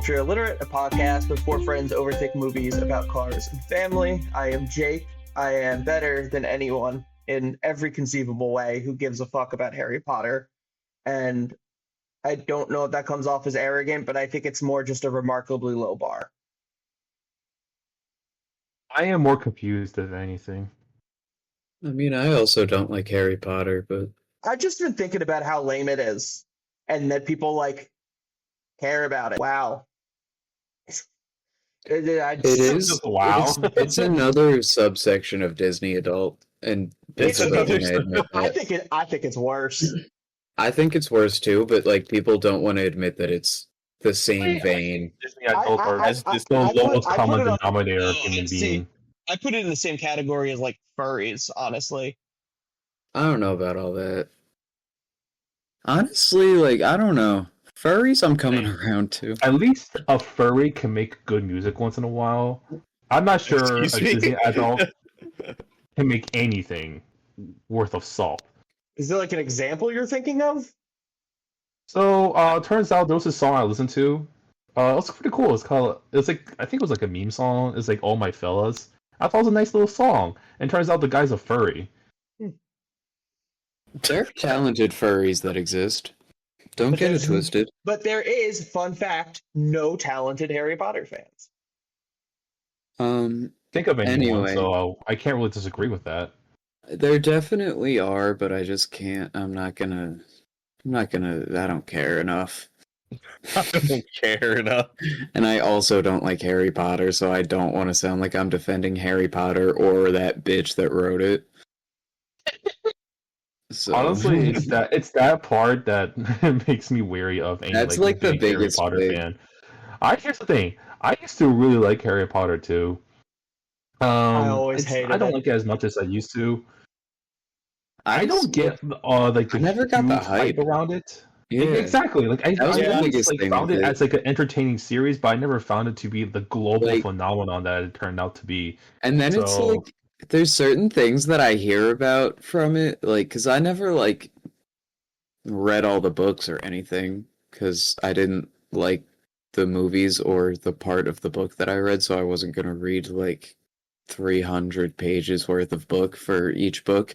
to Illiterate, a podcast where four friends overthink movies about cars and family. I am Jake. I am better than anyone in every conceivable way who gives a fuck about Harry Potter. And I don't know if that comes off as arrogant, but I think it's more just a remarkably low bar. I am more confused than anything. I mean, I also don't like Harry Potter, but I've just been thinking about how lame it is and that people care about it. Wow. it is. Wow. It's another subsection of Disney adult, and It's people don't another- want to admit that. I think it's worse. I think it's worse too, but people don't want to admit that it's the same vein. Disney adult are I- as I- the I put- lowest I put common it on- denominator of human See, being. I put it in the same category as furries, honestly. I don't know about all that. Honestly, I don't know. Furries, I'm coming around to. At least a furry can make good music once in a while. I'm not sure a Excuse me? Disney adult can make anything worth of salt. Is there an example you're thinking of? So turns out there was a song I listened to. It was pretty cool. I think it was a meme song. It's All My Fellas. I thought it was a nice little song. And turns out the guy's a furry. There are talented furries that exist. Don't But get it there's- twisted. But there is, fun fact, no talented Harry Potter fans. Think of anyone, Anyway. so I can't really disagree with that. There definitely are, but I just can't. I don't care enough. I don't care enough. And I also don't like Harry Potter, so I don't want to sound like I'm defending Harry Potter or that bitch that wrote it. So, Honestly, it's that part that makes me wary of any That's, big the Harry biggest Potter thing. fan. Here's the thing. I used to really like Harry Potter too. I always hated I don't it. like it as much as I used to. I I don't get the I never got the huge hype. around it. Yeah. Exactly. I That was the always, biggest thing found with it it. as an entertaining series, but I never found it to be the global phenomenon that it turned out to be. And then it's So- there's certain things that I hear about from it, because I never read all the books or anything, because I didn't like the movies or the part of the book that I read, so I wasn't gonna read 300 pages worth of book for each book.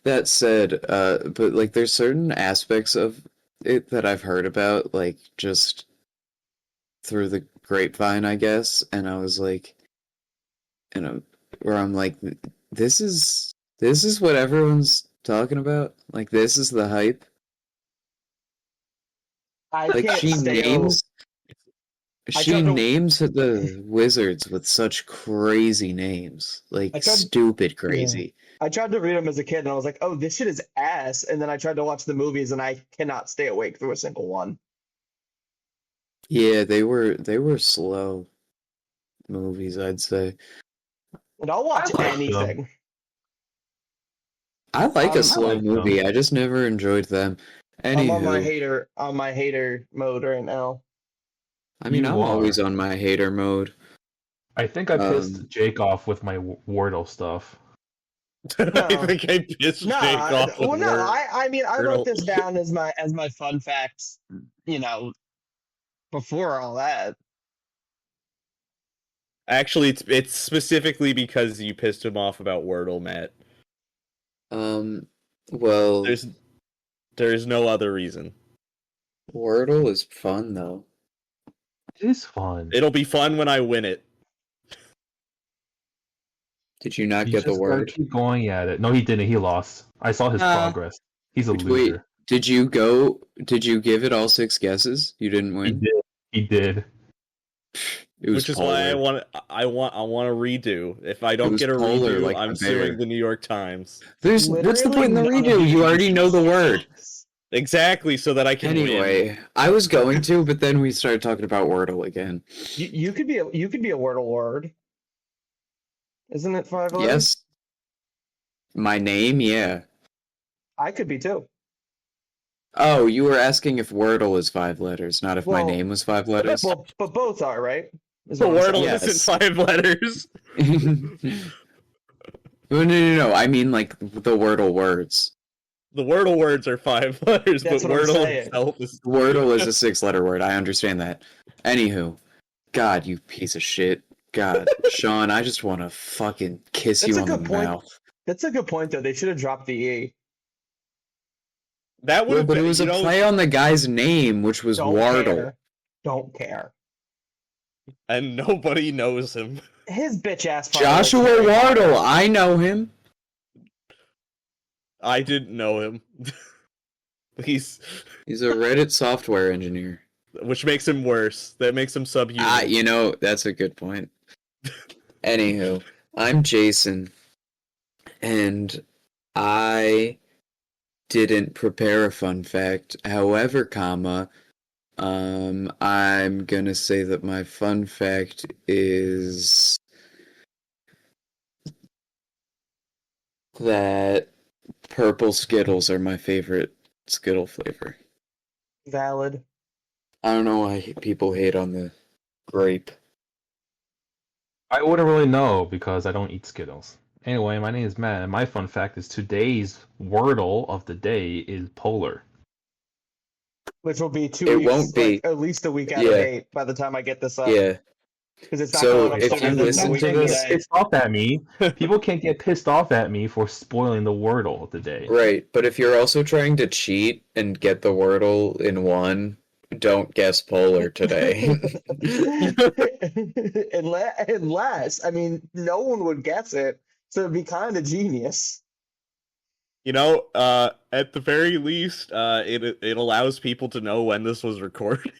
That said, but there's certain aspects of it that I've heard about, just through the grapevine, I guess, and I was where I'm this is what everyone's talking about. This is the hype. I can't She stay names I she tried to- names the wizards with such crazy names, tried- stupid crazy. I tried to read them as a kid, and I was like, "Oh, this shit is ass." And then I tried to watch the movies, and I cannot stay awake through a single one. Yeah, they were slow movies, I'd say. And I'll watch I like them. anything. I like I a slow like movie. I just never enjoyed them. I'm on my Anywho, hater mode right now. I mean, You I'm are. always on my hater mode. I think I pissed Jake off with my Wordle stuff. I think I pissed No, Jake off with well, no. Word. I mean, I wrote Wordle. this down as my fun facts. Before all that. Actually, it's specifically because you pissed him off about Wordle, Matt. Well, There's no other reason. Wordle is fun though. It is fun. It'll be fun when I win it. Did you not You get the just gotta word? keep going at it. No, he didn't. He lost. I saw his progress. He's a Wait, loser. Did you give it all 6 guesses? You didn't He win. did. He did. It was Which is why polar. I want a redo. If I don't was get a polar redo, like I'm the bear. suing the New York Times. What's the point in the Literally redo? You already know the word. Exactly, so that I can win. Anyway, I was going to, but then we started talking about Wordle again. You could be a Wordle word. Isn't it 5 letters? Yes. My name, yeah. I could be too. Oh, you were asking if Wordle is 5 letters, not if my Well, name was 5 letters. Well, but both are, right? Is The what I'm Wordle saying. Yes. isn't 5 letters. No. I mean, the Wordle words. The Wordle words are 5 letters, That's but what I'm Wordle saying. itself is Wordle is a 6-letter word. I understand that. Anywho, God, you piece of shit. God, Sean, I just want to fucking kiss That's you a on the good point. mouth. That's a good point, though. They should have dropped the E. that would Well, have but been, it was a play on the guy's name, which was Don't Wardle. care. Don't care. and nobody knows him. His bitch ass. probably Joshua likes Harry Potter. Wardle, I know him. I didn't know him. He's He's a Reddit software engineer. which makes him worse. That makes him subhuman. You know, that's a good point. Anywho, I'm Jason, and I didn't prepare a fun fact. However, I'm gonna say that my fun fact is that purple Skittles are my favorite Skittle flavor. Valid. I don't know why people hate on the grape. I wouldn't really know because I don't eat Skittles. Anyway, my name is Matt, and my fun fact is today's Wordle of the day is polar. Which will be 2 It weeks. won't be. Like, at least a week out of Yeah. date by the time I get this up. Yeah. Because it's not So, going up if sooner you than listen a week to from this- today. Pissed off at me. People can't get pissed off at me for spoiling the Wordle of the day. Right, but if you're also trying to cheat and get the Wordle in one, don't guess polar today. Unless, I mean, no one would guess it, so it'd be kind of genius. You know, at the very least, it allows people to know when this was recorded.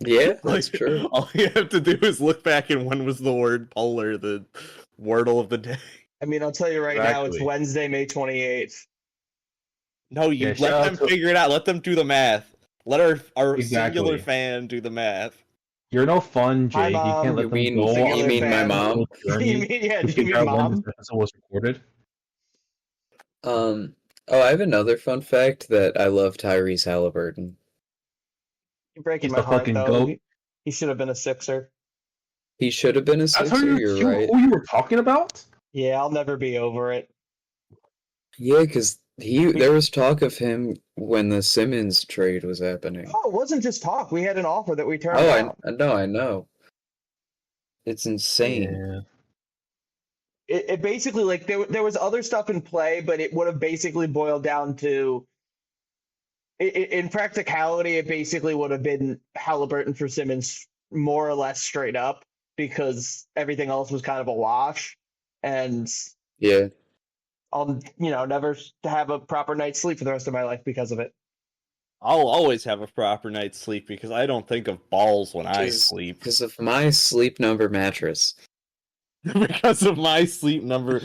Yeah, that's Like, true. All you have to do is look back and when was the word polar, the Wordle of the day. I mean, I'll tell you right now, it's Exactly. Wednesday, May 28th. No, you Yeah, shout let out them to- figure it out. Let them do the math. Let our Exactly. singular fan do the math. You're no fun, Hi, Jake. You Mom. can't let You them mean- go you on mean a my mom? little You journey mean, yeah, to do you figure mean out when mom? this episode was recorded. Oh, I have another fun fact that I love Tyrese Halliburton. You're breaking He's my the heart, fucking though. goat. He should have been a Sixer. He should have been a That's Sixer, you're right. who you were talking about? Yeah, I'll never be over it. Yeah, because there was talk of him when the Simmons trade was happening. Oh, it wasn't just talk. We had an offer that we turned Oh, down. I know. It's insane. Yeah. It basically, like, there was other stuff in play, but it would have basically boiled down to, in practicality, it basically would have been Halliburton for Simmons more or less straight up because everything else was kind of a wash. And Yeah. I'll, never have a proper night's sleep for the rest of my life because of it. I'll always have a proper night's sleep because I don't think of balls when I sleep. Because of my sleep number mattress. Because of my sleep number.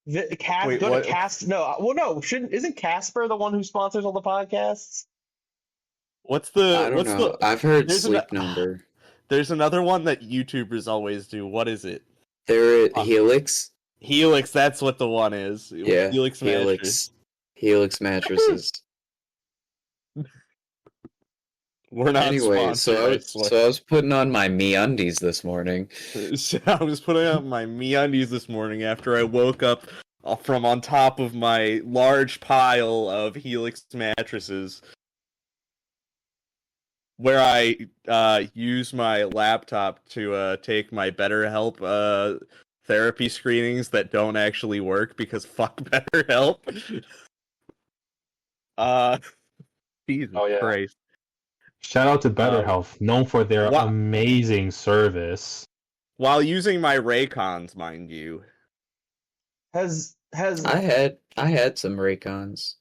Wait, Wait, go what? to Cast. No, well, no, isn't Casper the one who sponsors all the podcasts? What's I the don't know. I've heard there's sleep number. There's another one that YouTubers always do. What is it? They're at Helix. Helix, that's what the one is. Yeah. Helix mattress. Helix mattresses. We're not Anyway, sponsored, I swear. so I was putting on my MeUndies this morning. I was putting on my MeUndies this morning after I woke up from on top of my large pile of Helix mattresses, where I use my laptop to take my BetterHelp therapy screenings that don't actually work because fuck BetterHelp. Jesus Oh, yeah. Christ. Shout out to Better Health, known for their Wha- amazing service. While using my Raycons, mind you. Has I had some Raycons.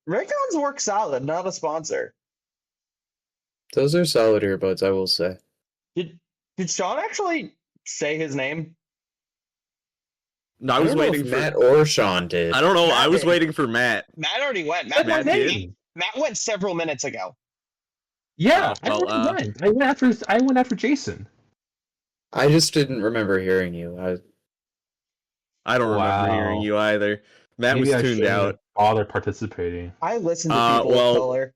Raycons work solid? Not a sponsor. Those are solid earbuds, I will say. Did Sean actually say his name? No, I I was don't know waiting if for Matt or Sean did. I don't know. I Matt was did. waiting for Matt. Matt already went. That's my Matt did? name. Matt went several minutes ago. Yeah, Oh, well, I went. I went after Jason. I just didn't remember hearing you. I don't remember Wow. hearing you either. Matt Maybe was I tuned shouldn't out. have bothered participating. I listened to people well- of color.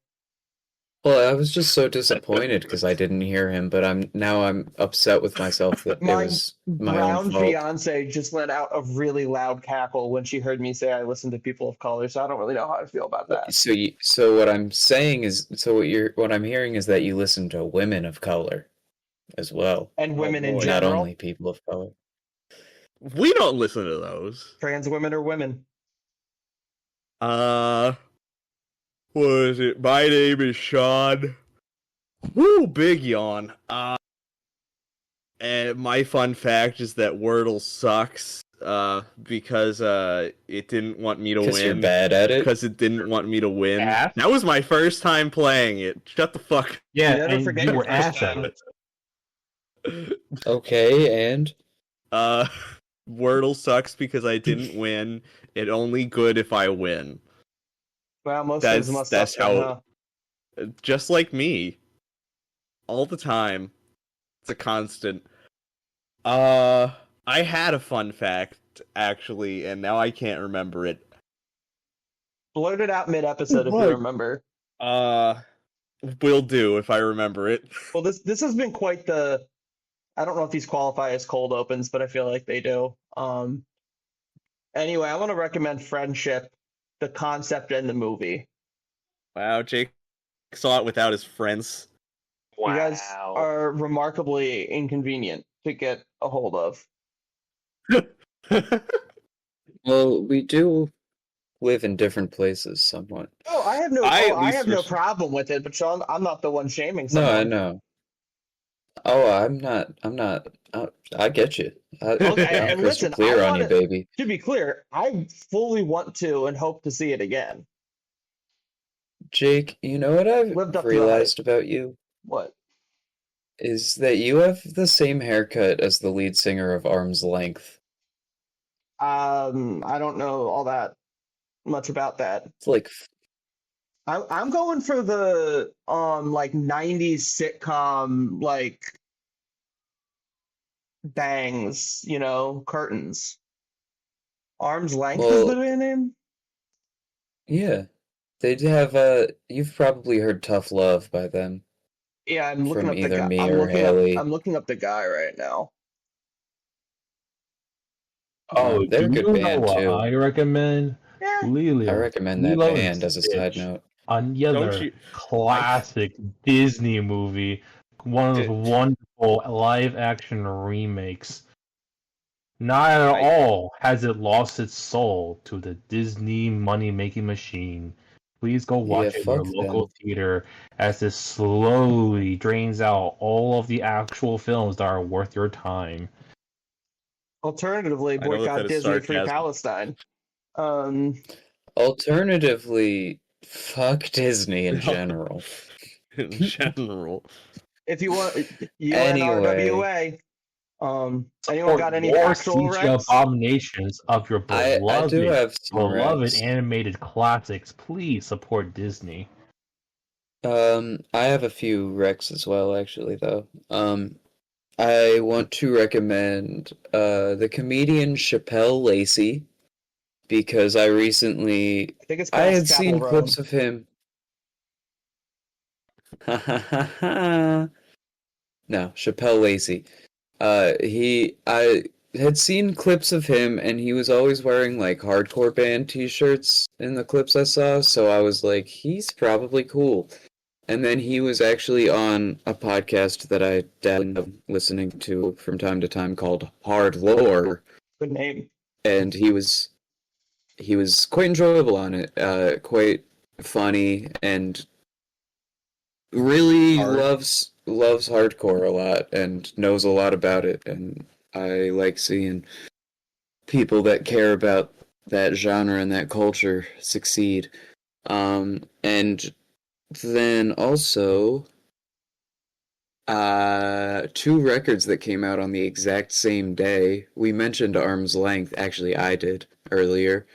Well, I was just so disappointed because I didn't hear him, but I'm upset with myself that it My was my own brown fault. fiance just let out a really loud cackle when she heard me say I listen to people of color, so I don't really know how I feel about that. So what I'm saying is, what I'm hearing is that you listen to women of color as well, And women in boy. not general, only people of color. We don't listen to those. trans women are women. What is it? My name is Sean. Woo, big yawn. And my fun fact is that Wordle sucks. Because it didn't want me to Because you're win. bad at it. Because it didn't want me to win. Ass? That was my first time playing it. Shut the fuck. Yeah, You never and forget you your were first ass at time. it. Okay, and Wordle sucks because I didn't win. It only good if I win. Well, most things must That's suck then, how. Just like me. All the time. It's a constant. I had a fun fact, actually, and now I can't remember it. Blurt it out mid-episode if you What? remember. Will do if I remember it. Well, this has been quite the. I don't know if these qualify as cold opens, but I feel like they do. Anyway, I want to recommend Friendship, the concept and the movie. Wow, Jake saw it without his friends. You guys are remarkably inconvenient to get a hold of. well, we do live in different places somewhat. Oh, I have no. I at I least have no res- problem with it, but Sean, I'm not the one shaming No, someone. I know. Oh, I'm not. I get you. Okay, I'm and crystal listen, clear I on you, wanna- baby. To be clear, I fully want to and hope to see it again. Jake, you know what I've Lived up to the realized about you? What? Is that you have the same haircut as the lead singer of Arm's Length. I don't know all that much about that. It's like, I'm going for the like 90s sitcom like bangs, curtains. Arm's Length is the well, band name? yeah. They'd have, you've probably heard Tough Love by them. Yeah, I'm looking From up the either guy. me or Haley. I'm looking up the guy right now. Oh, They're a do good you know band, what too. I recommend? Yeah. Lilo. I recommend that Lilo and band as a side Stitch. note. Another Don't you- classic Disney movie. One of those wonderful live-action remakes. Not at all has it lost its soul to the Disney money-making machine. Please go watch Yeah, it in your fuck local them. theater as it slowly drains out all of the actual films that are worth your time. Alternatively, I know that boycott is Disney Free sarcasm. Palestine. Alternatively, fuck Disney in general. In general. If you want Anyway. UNRWA, anyone got any More actual CG rights? abominations of your I do have some beloved recs. animated classics. Please support Disney. I have a few recs as well, actually, though. I want to recommend the comedian Chappelle Lacey because I recently I think it's I pronounced had Chapel seen Road. clips of him. No, Chappelle Lacey. I had seen clips of him, and he was always wearing like hardcore band T-shirts in the clips I saw. So I was like, he's probably cool. And then he was actually on a podcast that I am listening to from time to time called Hard Lore, Good name. and he was quite enjoyable on it, quite funny, and really Hard. loves hardcore a lot and knows a lot about it, and I like seeing people that care about that genre and that culture succeed. And then also two records that came out on the exact same day. We mentioned Arm's Length, actually I did earlier.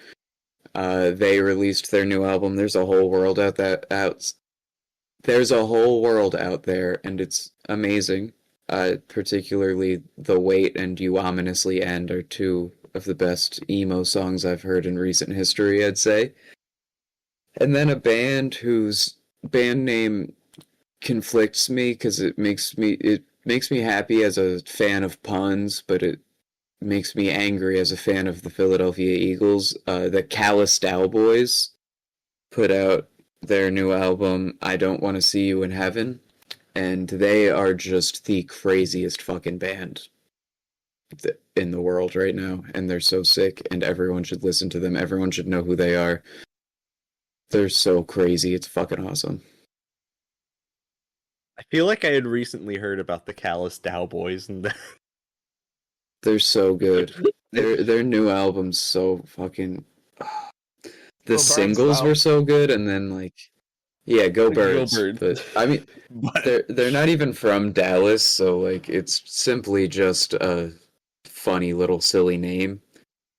They released their new album. There's a whole world There's a whole world out there, and it's amazing. Particularly The Wait and You Ominously End are two of the best emo songs I've heard in recent history, I'd say. And then a band whose band name conflicts me because it makes me happy as a fan of puns, but it makes me angry as a fan of the Philadelphia Eagles. The Callous Cowboys put out their new album, I Don't Want to See You in Heaven, and they are just the craziest fucking band in the world right now, and they're so sick, and everyone should listen to them. Everyone should know who they are. They're so crazy. It's fucking awesome. I feel like I had recently heard about the Callous Cowboys and They're so good. Their new album's so fucking. The Go Birds, singles though. were so good, and then yeah, Go Birds. Birds. But I mean, but they're not even from Dallas, so it's simply just a funny little silly name.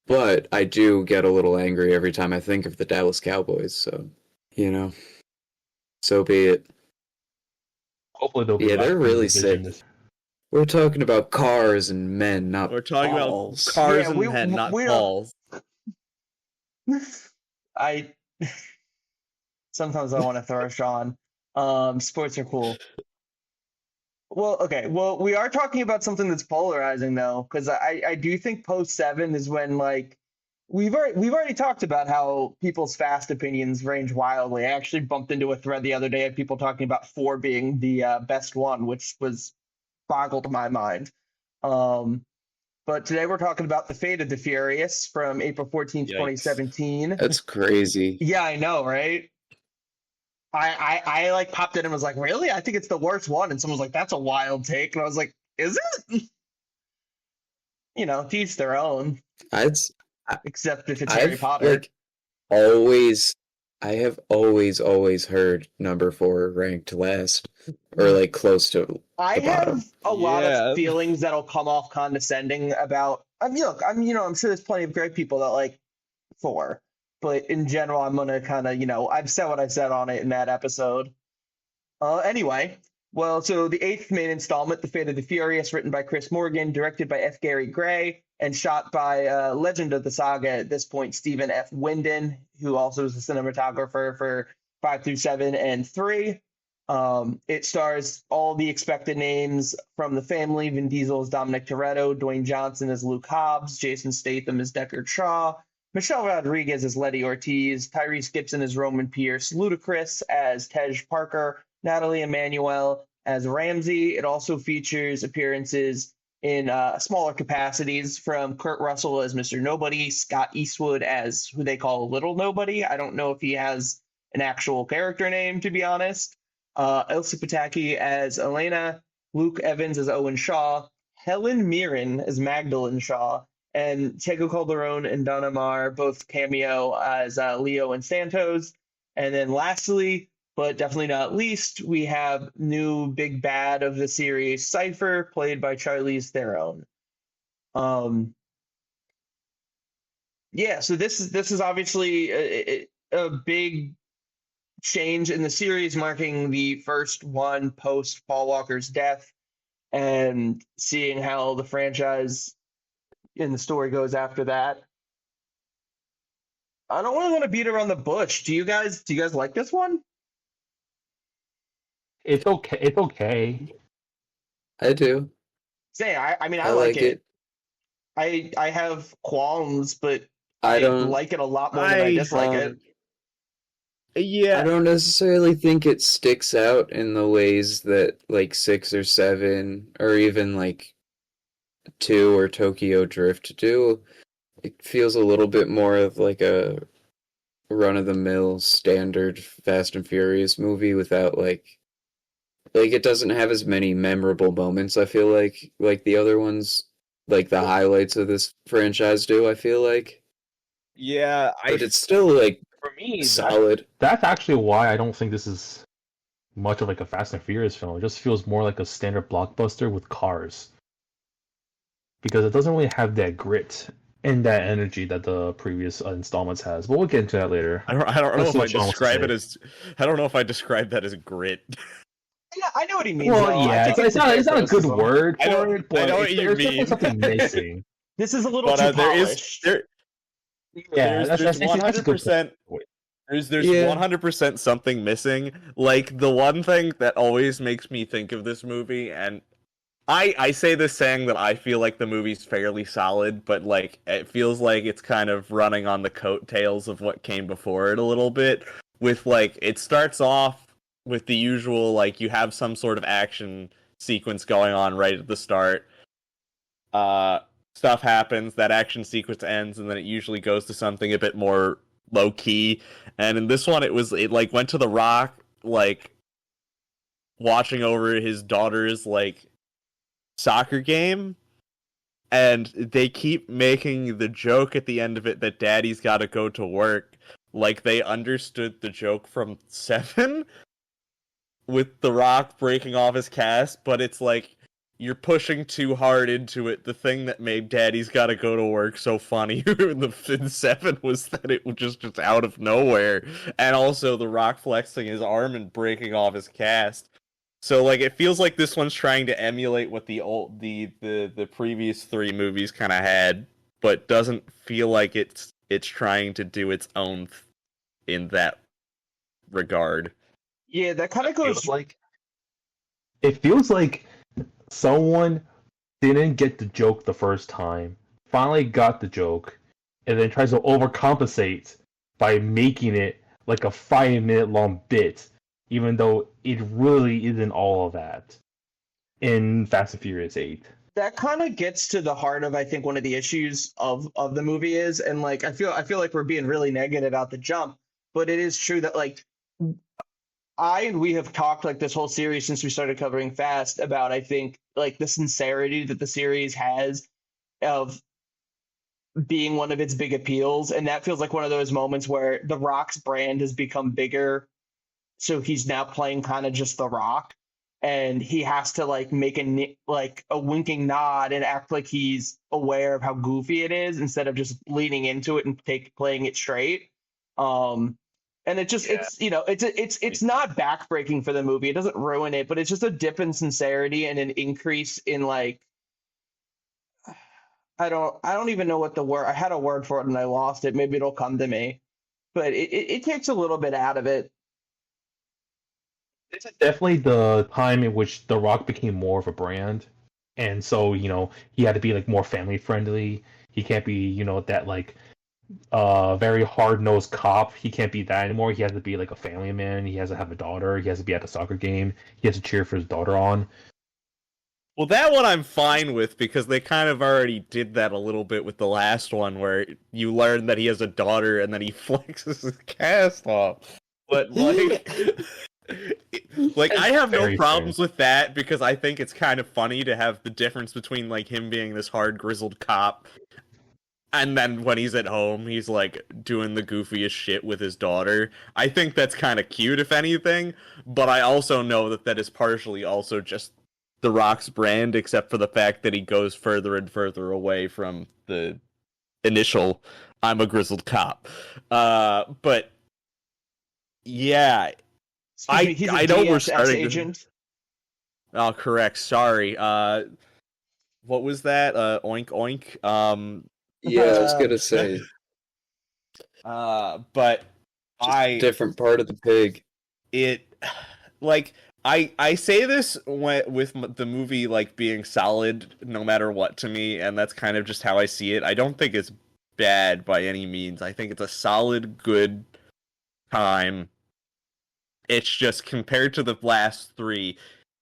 But I do get a little angry every time I think of the Dallas Cowboys. So so be it. Hopefully they'll be Yeah, back they're in the really division sick. this- We're talking about cars and men, not we're talking balls. about cars Yeah, and we- men, not we're- balls. I sometimes I want to throw Sean. Sports are cool. Well, okay. Well, we are talking about something that's polarizing though, because I do think post 7 is when we've already talked about how people's fast opinions range wildly. I actually bumped into a thread the other day of people talking about 4 being the best one, which was boggled my mind. But today we're talking about The Fate of the Furious from April 14th, Yikes. 2017. That's crazy. Yeah, I know, right? I popped in and was like, really? I think it's the worst one. And someone was like, that's a wild take. And I was like, is it? To each their own, I'd except if it's Harry I've Potter. I have always heard number 4 ranked last, or close to. I the bottom. have a lot Yeah. of feelings that'll come off condescending about. I mean, look, I'm sure there's plenty of great people that like 4, but in general, I'm gonna kind of, I've said what I said on it in that episode. Anyway, well, so the 8th main installment, The Fate of the Furious, written by Chris Morgan, directed by F. Gary Gray, and shot by legend of the saga at this point, Stephen F. Winden, who also is the cinematographer for 5 through 7 and 3. It stars all the expected names from the family. Vin Diesel as Dominic Toretto, Dwayne Johnson as Luke Hobbs, Jason Statham as Deckard Shaw, Michelle Rodriguez as Letty Ortiz, Tyrese Gibson as Roman Pierce, Ludacris as Tej Parker, Natalie Emmanuel as Ramsey. It also features appearances in smaller capacities from Kurt Russell as Mr. Nobody, Scott Eastwood as who they call Little Nobody. I don't know if he has an actual character name, to be honest. Elsa Pataki as Elena, Luke Evans as Owen Shaw, Helen Mirren as Magdalene Shaw, and Tego Calderon and Donna Maar both cameo as Leo and Santos. And then lastly, but definitely not least, we have new big bad of the series, Cypher, played by Charlize Theron. Yeah, so this is obviously a big change in the series, marking the first one post Paul Walker's death, and seeing how the franchise in the story goes after that. I don't really want to beat around the bush. Do you guys like this one? It's okay. It's okay. I do. Say, I mean, I I like like it. I have qualms, but I I don't like it a lot more than I dislike it. Yeah, I don't necessarily think it sticks out in the ways that 6 or 7 or even 2 or Tokyo Drift do. It feels a little bit more of a run-of-the-mill standard Fast and Furious movie without it doesn't have as many memorable moments, I feel like the other ones, the highlights of this franchise do, I feel like. yeah. But it's still For me, solid. that's actually why I don't think this is much of a Fast and Furious film. It just feels more like a standard blockbuster with cars. Because it doesn't really have that grit and that energy that the previous installments has. But we'll get into that later. I don't know Let's if see I what Sean wants to describe it say. as. I don't know if I describe that as grit. Yeah, I know what he means. Well, though. I yeah, think it's not a good criticism. word I for know- it, but I know what you there's definitely mean. something missing. This is a little But too there polished. is there. Yeah, there's that's a good 100%. point. There's Yeah. 100% something missing. Like, the one thing that always makes me think of this movie, and I say this saying that I feel like the movie's fairly solid, but like it feels like it's kind of running on the coattails of what came before it a little bit. With like it starts off with the usual like you have some sort of action sequence going on right at the start. Stuff happens, that action sequence ends, and then it usually goes to something a bit more low key. And in this one, it like went to The Rock like watching over his daughter's like soccer game, and they keep making the joke at the end of it that daddy's got to go to work, like they understood the joke from Seven with The Rock breaking off his cast, but it's like you're pushing too hard into it. The thing that made daddy's got to go to work so funny in Seven was that it was just out of nowhere, and also The Rock flexing his arm and breaking off his cast. So like it feels like this one's trying to emulate what the previous three movies kind of had, but doesn't feel like it's trying to do its own in that regard. Yeah, that kind of goes It feels like someone didn't get the joke the first time, finally got the joke, and then tries to overcompensate by making it like a 5-minute long bit, even though it really isn't all of that in Fast and Furious 8. that kind of gets to the heart of I think one of the issues of the movie is, and like I feel like we're being really negative about the jump, but it is true that like we have talked like this whole series since we started covering Fast about I think like the sincerity that the series has of being one of its big appeals, and that feels like one of those moments where The Rock's brand has become bigger, so he's now playing kind of just The Rock, and he has to like make a winking nod and act like he's aware of how goofy it is instead of just leaning into it and playing it straight. And it just it's it's not backbreaking for the movie. It doesn't ruin it, but it's just a dip in sincerity and an increase in like I don't even know what the word. I had a word for it and I lost it. Maybe it'll come to me. But it takes a little bit out of it. This is definitely the time in which The Rock became more of a brand. And so, he had to be like more family friendly. He can't be, that like very hard-nosed cop. He can't be that anymore. He has to be like a family man. He has to have a daughter. He has to be at a soccer game. He has to cheer for his daughter on. Well, that one I'm fine with because they kind of already did that a little bit with the last one where you learn that he has a daughter and then he flexes his cast off. But like I have no problems with that because I think it's kind of funny to have the difference between like him being this hard grizzled cop and then when he's at home he's like doing the goofiest shit with his daughter. I think that's kind of cute if anything, but I also know that is partially also just The Rock's brand, except for the fact that he goes further and further away from the initial I'm a grizzled cop. But yeah, He's a I know we're DSS starting agent. Oh, correct. Sorry. What was that? Oink oink. Yeah, I was gonna say. But Just different part of the pig. I say this with the movie like being solid no matter what to me, and that's kind of just how I see it. I don't think it's bad by any means. I think it's a solid, good time. It's just compared to the last three,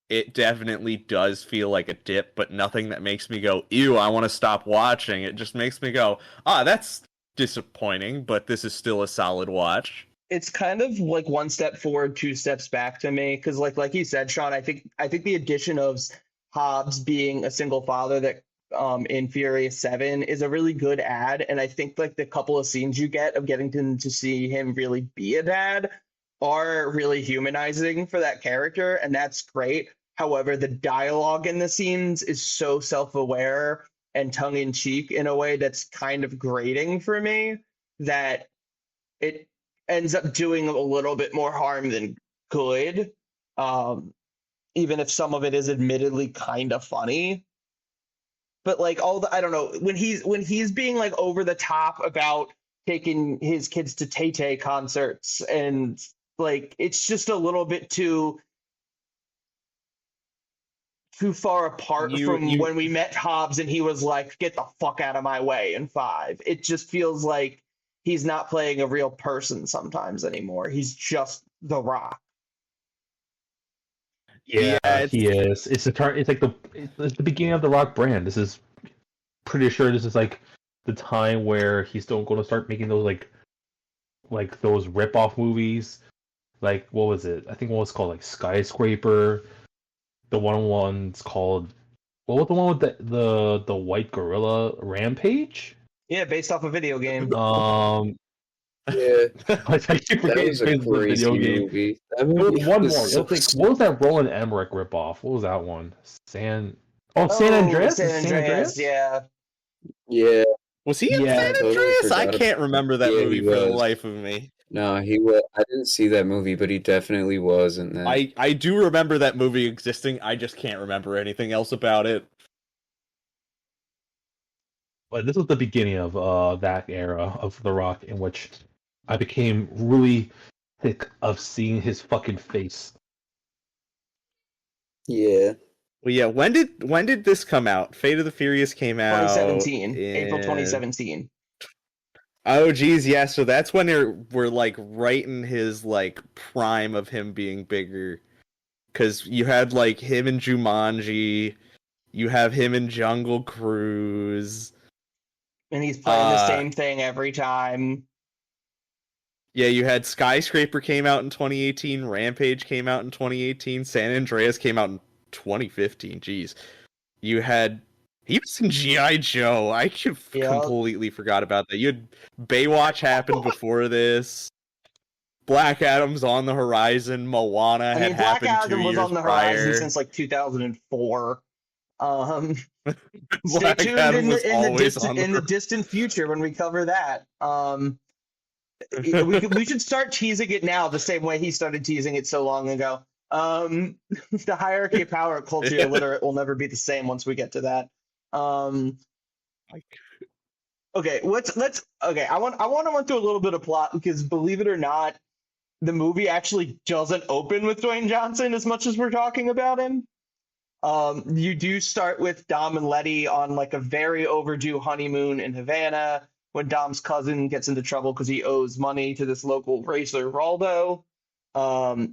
it definitely does feel like a dip, but nothing that makes me go, ew, I want to stop watching. It just makes me go, that's disappointing, but this is still a solid watch. It's kind of like one step forward, two steps back to me, because like you said, Sean, I think the addition of Hobbs being a single father that in Furious 7 is a really good ad, and I think like the couple of scenes you get of getting to see him really be a dad are really humanizing for that character, and that's great. However, the dialogue in the scenes is so self-aware and tongue-in-cheek in a way that's kind of grating for me that it ends up doing a little bit more harm than good, even if some of it is admittedly kind of funny. But like I don't know, when he's being like over the top about taking his kids to Tay-Tay concerts, and like it's just a little bit too far apart from when we met Hobbs and he was like, get the fuck out of my way in 5. It just feels like he's not playing a real person sometimes anymore. He's just The Rock. Yeah, he is. It's like it's the beginning of the Rock brand. This is pretty sure this is like the time where he's still going to start making those like those rip-off movies. Like what was it? I think one was called like Skyscraper. The one's called what was the one with the white gorilla Rampage? Yeah, based off a video game. Yeah, I keep that forgetting was a it's the crazy video game. movie. That There movie was one was more. so It was like, what was that Roland Emmerich ripoff? What was that one? San Andreas? San Andreas, yeah. Yeah, Was he in Yeah, San totally Andreas? I forgot can't remember that Yeah, movie he for the was. life of me. no, he was. I didn't see that movie, but he definitely was in that. I do remember that movie existing. I just can't remember anything else about it. But this was the beginning of that era of The Rock in which I became really sick of seeing his fucking face. Yeah, Well, yeah. When did this come out? Fate of the Furious came out 2017. April in- 2017. Oh, geez, yeah. So that's when we're like right in his like prime of him being bigger, because you had like him in Jumanji, you have him in Jungle Cruise. And he's playing the same thing every time. Yeah, you had Skyscraper came out in 2018, Rampage came out in 2018, San Andreas came out in 2015. Jeez. He was in G.I. Joe. I completely forgot about that. You had Baywatch happened before this. Black Adam's on the horizon. Moana had Black happened 2 Adam was years on the prior. horizon since like 2004. Stay Black tuned Adam was in always on the distant future when we cover that. We should start teasing it now the same way he started teasing it so long ago. The hierarchy of power at culture illiterate will never be the same once we get to that. Okay, let's okay. I want to run through a little bit of plot because believe it or not, the movie actually doesn't open with Dwayne Johnson as much as we're talking about him. You do start with Dom and Letty on like a very overdue honeymoon in Havana when Dom's cousin gets into trouble because he owes money to this local racer, Raldo.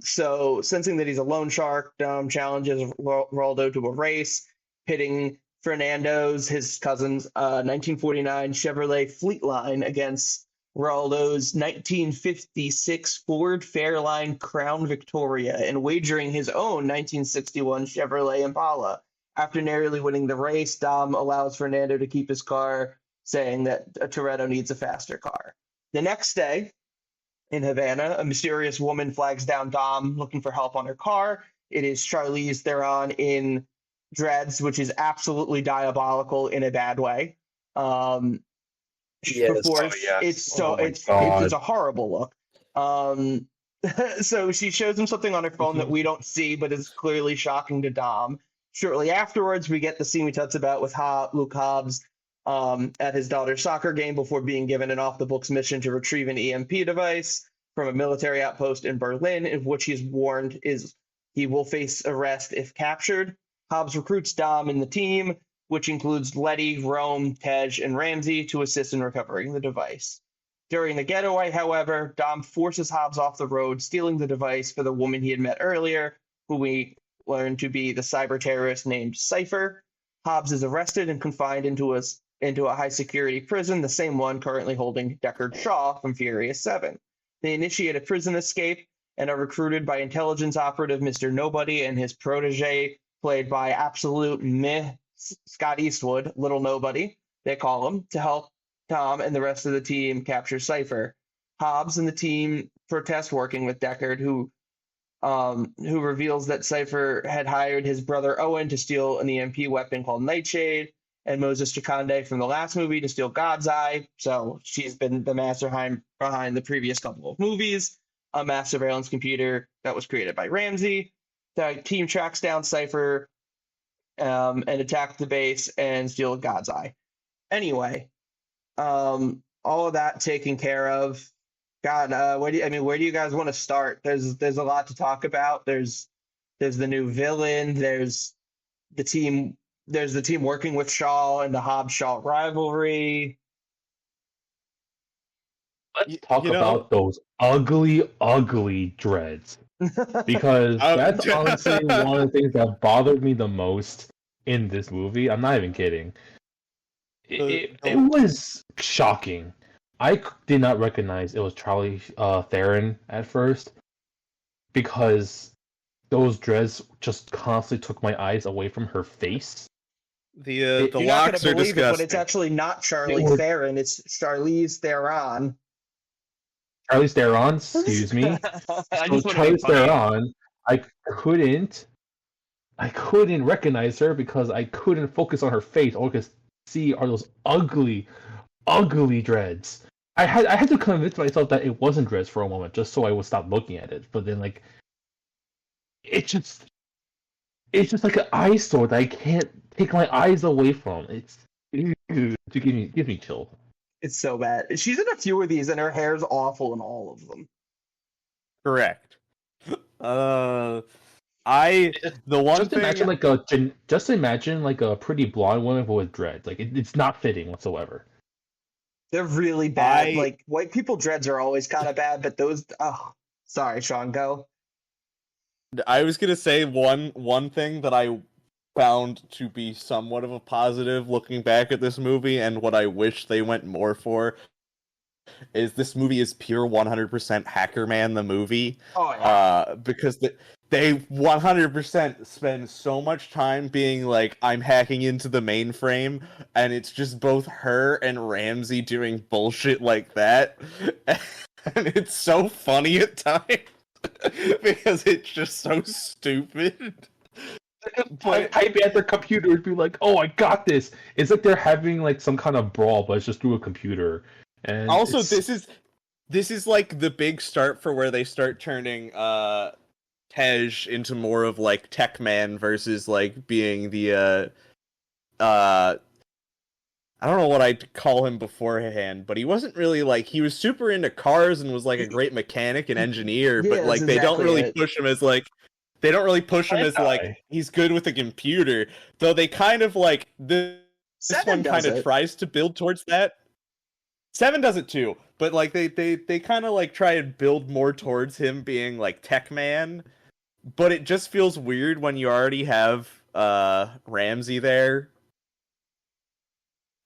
So sensing that he's a loan shark, Dom challenges Raldo to a race, pitting Fernando's, his cousin's 1949 Chevrolet Fleetline against Raldo's 1956 Ford Fairline Crown Victoria and wagering his own 1961 Chevrolet Impala. After narrowly winning the race, Dom allows Fernando to keep his car, saying that a Toretto needs a faster car. The next day, in Havana, a mysterious woman flags down Dom looking for help on her car. It is Charlize Theron in dreads, which is absolutely diabolical in a bad way. It's a horrible look. So she shows him something on her phone that we don't see, but is clearly shocking to Dom. Shortly afterwards, we get the scene we talked about with Luke Hobbs at his daughter's soccer game before being given an off-the-books mission to retrieve an EMP device from a military outpost in Berlin, in which he's warned he will face arrest if captured. Hobbs recruits Dom and the team, which includes Letty, Rome, Tej, and Ramsey, to assist in recovering the device. During the getaway, however, Dom forces Hobbs off the road, stealing the device for the woman he had met earlier, who we learn to be the cyber terrorist named Cypher. Hobbs is arrested and confined into a high-security prison, the same one currently holding Deckard Shaw from Furious 7. They initiate a prison escape and are recruited by intelligence operative Mr. Nobody and his protege, played by absolute meh Scott Eastwood, Little Nobody, they call him, to help Tom and the rest of the team capture Cypher. Hobbs and the team protest working with Deckard, who reveals that Cypher had hired his brother Owen to steal an EMP weapon called Nightshade, and Moses Chakande from the last movie to steal God's Eye. So she's been the mastermind behind the previous couple of movies, a mass surveillance computer that was created by Ramsey. The team tracks down Cypher and attack the base and steal God's Eye. Anyway, all of that taken care of. God, where do you guys want to start? There's a lot to talk about. There's the new villain. The team. There's the team working with Shaw and the Hobbs-Shaw rivalry. Let's talk about those ugly, ugly dreads. Because that's honestly one of the things that bothered me the most in this movie. I'm not even kidding. It was shocking. I did not recognize it was Charlie Theron at first because those dreads just constantly took my eyes away from her face. The You're not locks gonna are believe it, disgusting. but it's actually not Charlie Theron. It's Charlize Theron. Charlize Theron, excuse me. So Charlize Theron, I couldn't recognize her because I couldn't focus on her face. All I could see are those ugly, ugly dreads. I had to convince myself that it wasn't dreads for a moment, just so I would stop looking at it. But then, like, it's just like an eyesore that I can't take my eyes away from. It gives me chills. It's so bad. She's in a few of these, and her hair's awful in all of them. Correct. Just imagine like a pretty blonde woman but with dreads. Like it's not fitting whatsoever. They're really bad. Like white people dreads are always kind of bad, but those. Oh, sorry, Sean. Go. I was gonna say one thing that I found to be somewhat of a positive looking back at this movie, and what I wish they went more for, is this movie is pure 100% Hacker Man the movie. Oh yeah. Because they 100% spend so much time being like, I'm hacking into the mainframe, and it's just both her and Ramsey doing bullshit like that, and it's so funny at times because it's just so stupid. Type at their computer and be like, "Oh, I got this." It's like they're having like some kind of brawl, but it's just through a computer. And also, this is like the big start for where they start turning Tej into more of like Tech Man versus like being the I don't know what I'd call him beforehand, but he wasn't really like, he was super into cars and was like a great mechanic and engineer, but like they don't really push him as like he's good with a computer, though they kind of like this one kind of tries to build towards that. 7 does it too, but like they kind of like try and build more towards him being like Tech Man, but it just feels weird when you already have Ramsey there.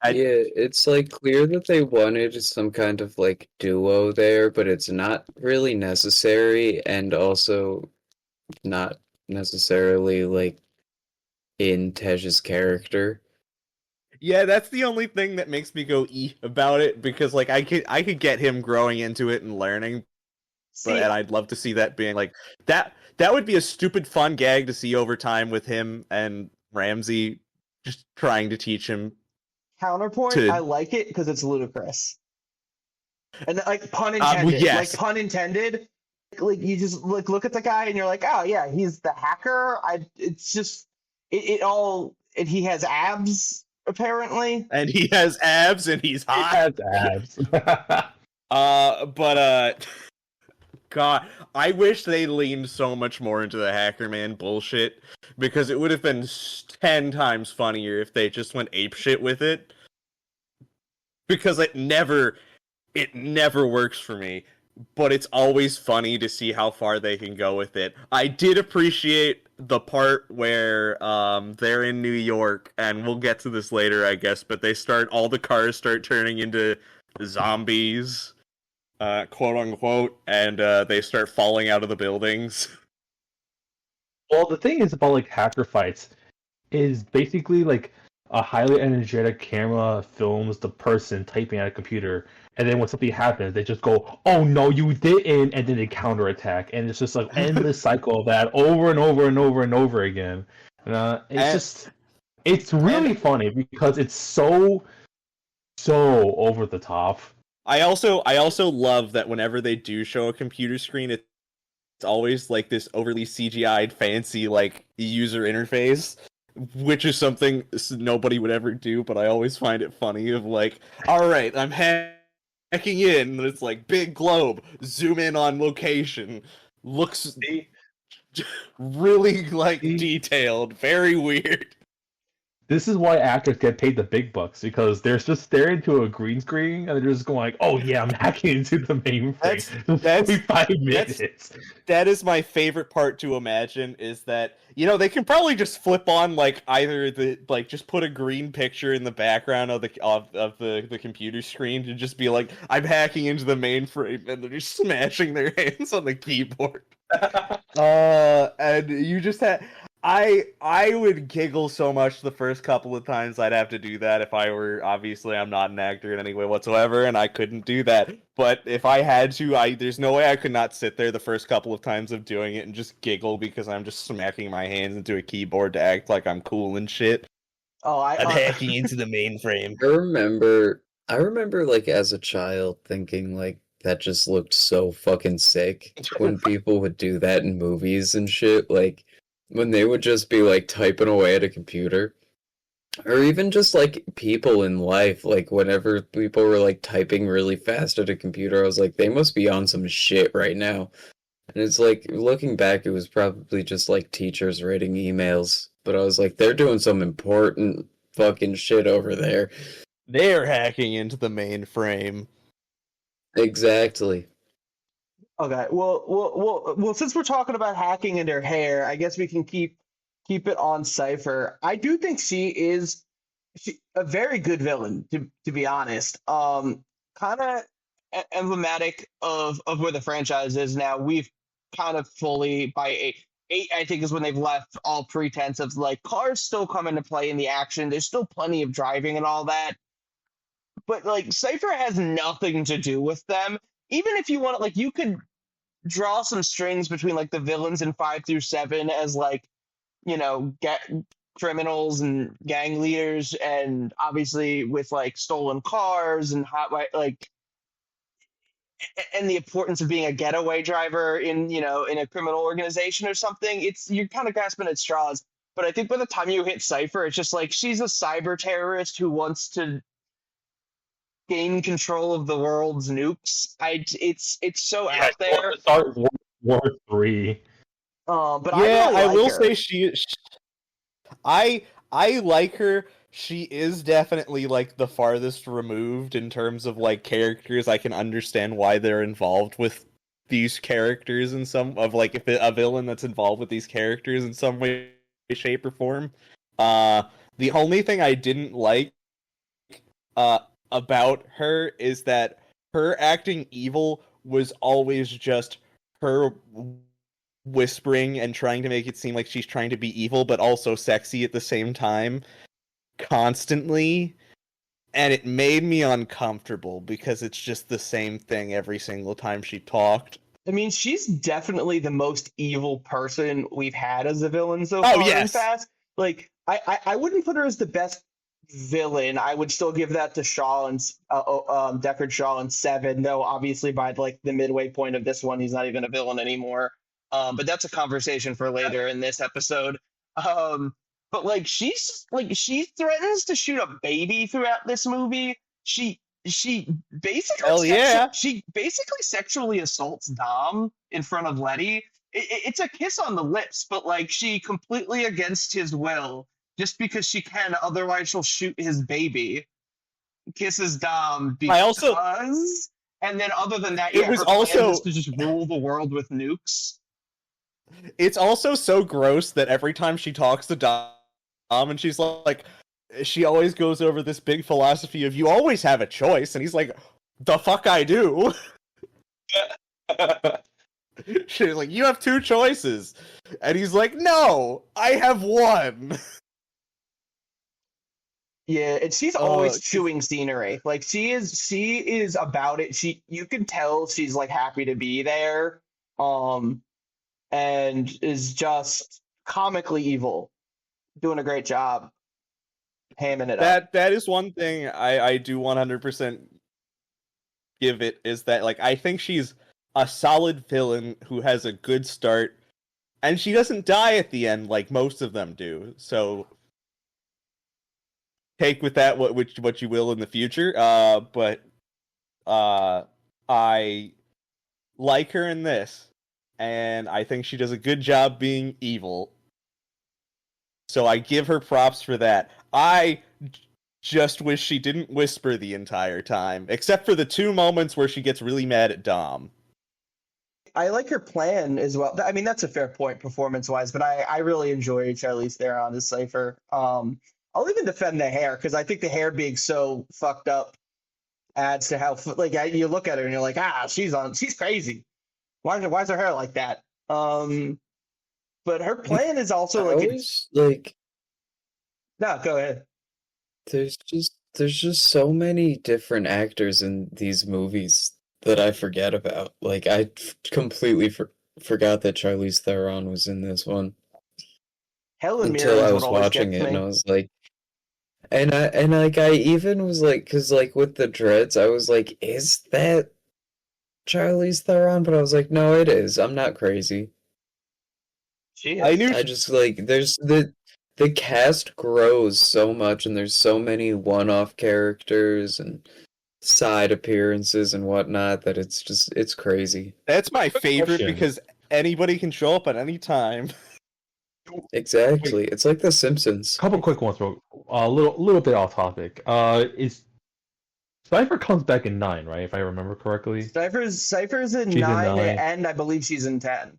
It's like clear that they wanted some kind of like duo there, but it's not really necessary, and also not necessarily like in Tej's character. Yeah, that's the only thing that makes me go about it, because like I could get him growing into it and learning, and I'd love to see that being like that. That would be a stupid fun gag to see over time with him and Ramsey just trying to teach him. Counterpoint, I like it because it's ludicrous. And like pun intended. Yes. Like pun intended. Like you just look at the guy and you're like, oh yeah, he's the hacker. It's just and he has abs apparently. And he has abs and he's hot. He has abs. God, I wish they leaned so much more into the Hacker Man bullshit, because it would have been 10 times funnier if they just went apeshit with it. Because it never works for me, but it's always funny to see how far they can go with it. I did appreciate the part where they're in New York, and we'll get to this later, I guess, but all the cars start turning into zombies. Quote unquote, and they start falling out of the buildings. Well, the thing is about like hacker fights is basically like a highly energetic camera films the person typing at a computer, and then when something happens, they just go, "Oh no, you didn't," and then they counterattack, and it's just like endless cycle of that over and over and over and over again. It's really funny because it's so over the top. I also love that whenever they do show a computer screen, it's always like this overly CGI'd fancy like user interface, which is something nobody would ever do, but I always find it funny of like, all right, I'm hacking in, and it's like big globe, zoom in on location, looks really like detailed, very weird. This is why actors get paid the big bucks, because they're just staring into a green screen and they're just going like, "Oh yeah, I'm hacking into the mainframe." That's 45 minutes. That is my favorite part to imagine, is that, you know, they can probably just flip on like either the like just put a green picture in the background of the computer screen to just be like, I'm hacking into the mainframe, and they're just smashing their hands on the keyboard. And you just had I would giggle so much the first couple of times I'd have to do that if I were, obviously I'm not an actor in any way whatsoever, and I couldn't do that. But if I had to, there's no way I could not sit there the first couple of times of doing it and just giggle because I'm just smacking my hands into a keyboard to act like I'm cool and shit. Oh, I'm hacking into the mainframe. I remember like as a child thinking like that just looked so fucking sick when people would do that in movies and shit, like when they would just be like typing away at a computer. Or even just like people in life, like whenever people were like typing really fast at a computer, I was like, they must be on some shit right now. And it's like, looking back, it was probably just like teachers writing emails. But I was like, they're doing some important fucking shit over there. They're hacking into the mainframe. Exactly. Okay. Well. Since we're talking about hacking into her hair, I guess we can keep it on Cypher. I do think she a very good villain, to be honest. Kind of emblematic of where the franchise is now. We've kind of fully by eight, I think, is when they've left all pretense of like cars still come into play in the action. There's still plenty of driving and all that, but like Cypher has nothing to do with them. Even if you want to, like, you could draw some strings between like the villains in 5 through 7 as like, you know, get criminals and gang leaders, and obviously with like stolen cars and like, and the importance of being a getaway driver in, you know, in a criminal organization or something. It's, you're kind of grasping at straws. But I think by the time you hit Cypher, it's just like she's a cyber terrorist who wants to gain control of the world's nukes. It's so out there. Start War 3. But yeah, I will say say I like her. She is definitely like the farthest removed in terms of like characters. I can understand why they're involved with these characters in some of like, if a villain that's involved with these characters in some way, shape, or form. The only thing I didn't like about her is that her acting evil was always just her whispering and trying to make it seem like she's trying to be evil but also sexy at the same time constantly, and it made me uncomfortable because it's just the same thing every single time she talked. I mean, she's definitely the most evil person we've had as a villain so far. Yes. In Fast. Like, I wouldn't put her as the best villain. I would still give that to Shaw and Deckard Shaw in 7, though obviously by like the midway point of this one, he's not even a villain anymore. But that's a conversation for later in this episode. But like she threatens to shoot a baby throughout this movie. She basically she basically sexually assaults Dom in front of Letty. It's a kiss on the lips, but like she completely against his will, just because she can, otherwise she'll shoot his baby. Kisses Dom because, and then other than that, it was her plan also is to just rule the world with nukes. It's also so gross that every time she talks to Dom and she's like, she always goes over this big philosophy of you always have a choice, and he's like, the fuck I do. She's like, you have 2 choices, and he's like, no, I have 1. Yeah, and she's always chewing scenery. Like she is about it. You can tell she's like happy to be there. And is just comically evil, doing a great job hamming it up. That is one thing I do 100% give it, is that like I think she's a solid villain who has a good start, and she doesn't die at the end like most of them do. So take with that what you will in the future. But I like her in this, and I think she does a good job being evil. So I give her props for that. I just wish she didn't whisper the entire time, except for the 2 moments where she gets really mad at Dom. I like her plan as well. I mean, that's a fair point performance-wise, but I really enjoy Charlize Theron as Cypher. I'll even defend the hair, because I think the hair being so fucked up adds to how, like, you look at her and you're like, she's crazy. Why's her hair like that? But her plan is also I like, always, like, no, go ahead. there's just so many different actors in these movies that I forget about. Like, I completely forgot that Charlize Theron was in this one Helen until Mirren I is was what always watching gets it, and me. I was like, I even was like, because like with the dreads, I was like, is that Charlize Theron? But I was like, no, it is. I'm not crazy. She I is. knew I just like there's the cast grows so much, and there's so many one-off characters and side appearances and whatnot that it's crazy. that's my Quick favorite question. because anybody can show up at any time. Exactly. It's like The Simpsons. Couple quick ones, bro. A little bit off topic. Is Cypher comes back in 9, right? If I remember correctly. Cypher's in She's in 9, 9. and I believe she's in 10.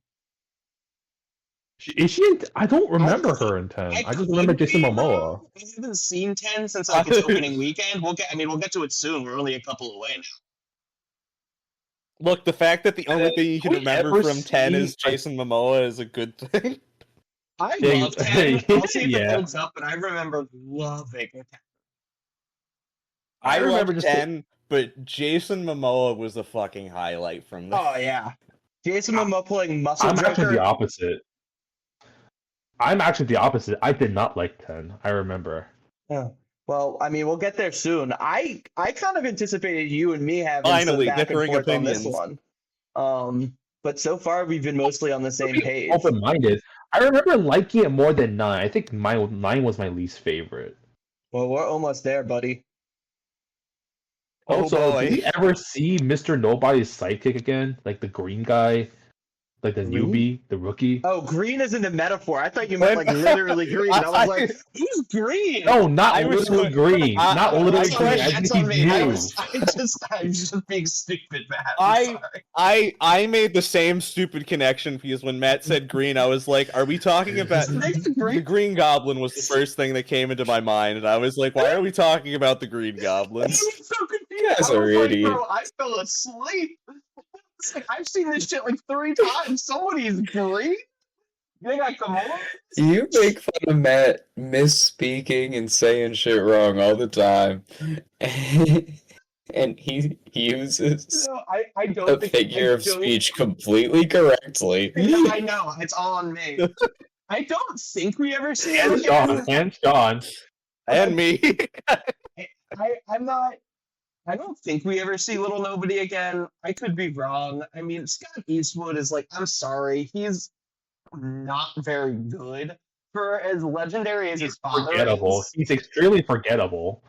Is she in? I don't remember her in 10. I just remember Jason Momoa. I haven't seen 10 since like its opening weekend. We'll get to it soon. We're only a couple away now. Look, the fact that the only thing you can we remember ever from 10 see, is Jason Momoa is a good thing. I Yeah, love 10. I'll see if it yeah. holds up, but I remember loving it. I remember remember just 10, but Jason Momoa was the fucking highlight from this. Oh yeah, Jason Momoa playing Muscle I'm actually the Joker. opposite. I did not like 10. I remember. Yeah. Well, I mean, we'll get there soon. I kind of anticipated you and me having Finally, some back and differing forth on this opinions. one. But so far we've been mostly on the same page. Open-minded. I remember liking it more than 9. I think 9 was my least favorite. Well, we're almost there, buddy. Oh, Also, boy. did you ever see Mr. Nobody's sidekick again? Like the green guy? Like the Green? newbie? The rookie? Oh, green isn't a metaphor. I thought you meant like literally green. I was like, who's green? No, not I was literally green. Not literally That's green. on me. I That's think on he's me. new. I'm just being stupid, Matt. I'm sorry. I made the same stupid connection because when Matt said green, I was like, are we talking about the Green Goblin was the first thing that came into my mind, and I was like, why are we talking about the Green I Goblin? was so confused. You guys I are was like, idiots. bro, I fell asleep. It's like, I've seen this shit like 3 times. Somebody's green? You think I come on? You make fun of Matt misspeaking and saying shit wrong all the time. And he uses No, I don't a think figure I of don't- speech completely correctly. I know, it's all on me. I don't think we ever see him And Sean. again. And Sean. And me. I don't think we ever see Little Nobody again. I could be wrong. I mean, Scott Eastwood is like, I'm sorry, he's not very good. For as legendary as his father Forgettable. is, He's extremely forgettable.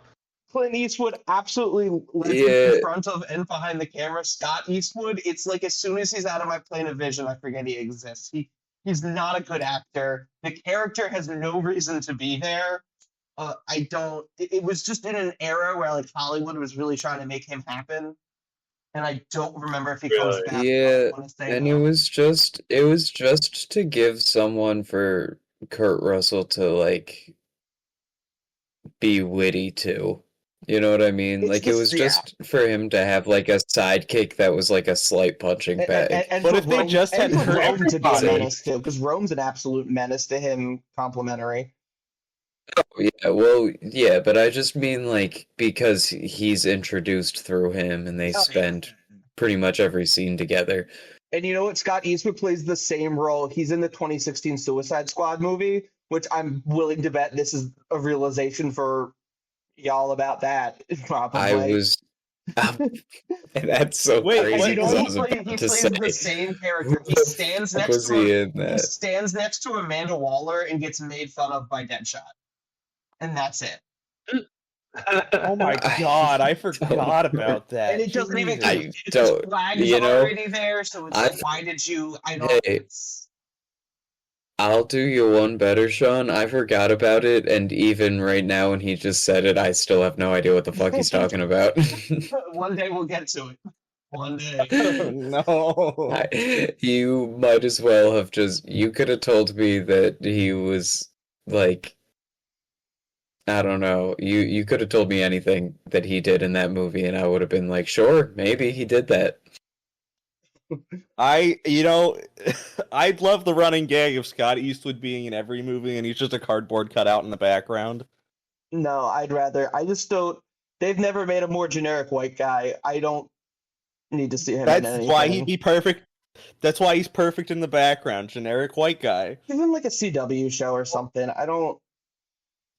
Clint Eastwood absolutely lives Yeah. in front of and behind the camera. Scott Eastwood, it's like as soon as he's out of my plane of vision, I forget he exists. He's not a good actor. The character has no reason to be there. It was just in an era where like Hollywood was really trying to make him happen. And I don't remember if he comes Really? back. Yeah, I wanna say and no. it was just to give someone for Kurt Russell to like be witty too. You know what I mean? It's Like it was just for him to have like a sidekick that was like a slight punching bag. And But for if they Rome- just and had for Kurt Rome to be a everybody- menace too, because Rome's an absolute menace to him, complimentary. Oh, yeah, well, yeah, but I just mean like because he's introduced through him and they Oh, yeah. spend pretty much every scene together. And you know what? Scott Eastwood plays the same role. He's in the 2016 Suicide Squad movie, which I'm willing to bet this is a realization for y'all about that. Probably. I was that's so Wait, crazy what? You know, because I he was plays, about he to plays say the same character. He who the stands fuck next was to he a, in he that? stands next to Amanda Waller and gets made fun of by Deadshot, and that's it. Oh my I god, I don't forgot know. about that. And it doesn't even Jesus. I it's just don't, flags you know, already there, so it's I, like, why did you? I don't. hey, It's I'll do you one better, Sean. I forgot about it, and even right now when he just said it, I still have no idea what the fuck he's talking about. one day we'll get to it. One day. Oh, no. You might as well have you could have told me that he was like, I don't know. You could have told me anything that he did in that movie, and I would have been like, sure, maybe he did that. You know, I'd love the running gag of Scott Eastwood being in every movie and he's just a cardboard cutout in the background. No, I'd rather. I just don't. They've never made a more generic white guy. I don't need to see him in That's why he'd anything. be perfect. That's why he's perfect in the background. Generic white guy. Give him like a CW show or something. I don't.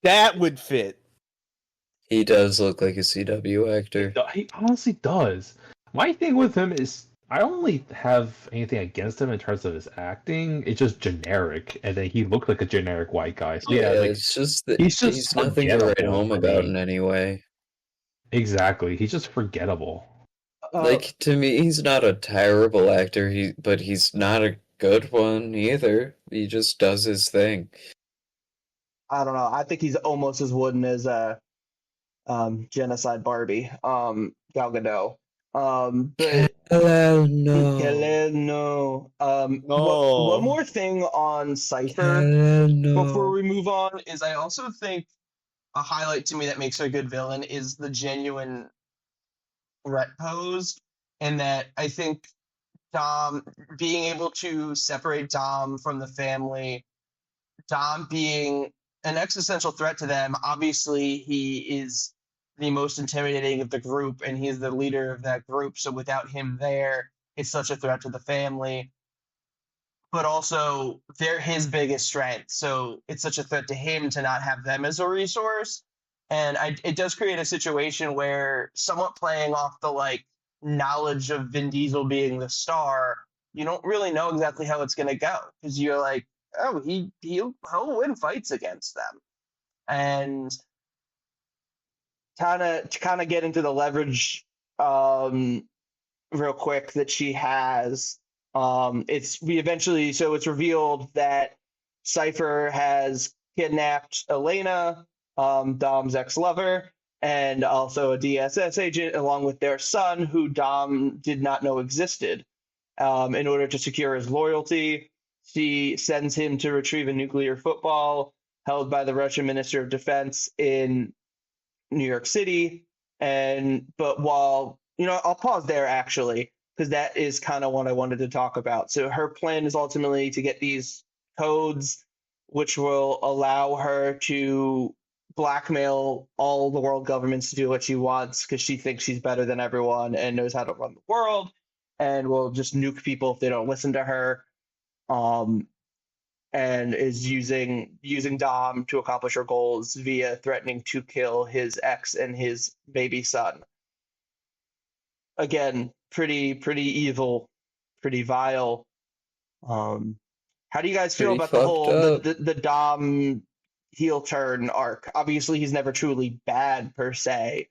That would fit. He does look like a CW actor. He honestly does. My thing with him is I don't really have anything against him in terms of his acting. It's just generic, and then he looked like a generic white guy. So yeah, like it's just that he's just he's nothing to write forgettable home for about me. in any way. Exactly, he's just forgettable. Like, to me, he's not a terrible actor, but he's not a good one either. He just does his thing. I don't know. I think he's almost as wooden as Genocide Barbie, Gal Gadot. But Hello, no. Khaled, no. One No. more thing on Cypher Hello, before no. we move on is I also think a highlight to me that makes her a good villain is the genuine threat posed, and that I think Dom being able to separate Dom from the family, Dom being an existential threat to them. Obviously, he is the most intimidating of the group, and he's the leader of that group. So without him there, it's such a threat to the family. But also, they're his biggest strength. So it's such a threat to him to not have them as a resource. And it does create a situation where somewhat playing off the like knowledge of Vin Diesel being the star, you don't really know exactly how it's going to go because you're like, oh, he'll win fights against them, and kind of get into the leverage real quick that she has. It's revealed that Cypher has kidnapped Elena, Dom's ex-lover, and also a DSS agent, along with their son, who Dom did not know existed. In order to secure his loyalty, she sends him to retrieve a nuclear football held by the Russian Minister of Defense in New York City. But while, I'll pause there actually, because that is kind of what I wanted to talk about. So her plan is ultimately to get these codes, which will allow her to blackmail all the world governments to do what she wants because she thinks she's better than everyone and knows how to run the world and will just nuke people if they don't listen to her. And is using Dom to accomplish her goals via threatening to kill his ex and his baby son. Again, pretty evil, pretty vile. How do you guys feel Pretty about the fucked whole up. the Dom heel turn arc? Obviously, he's never truly bad per se,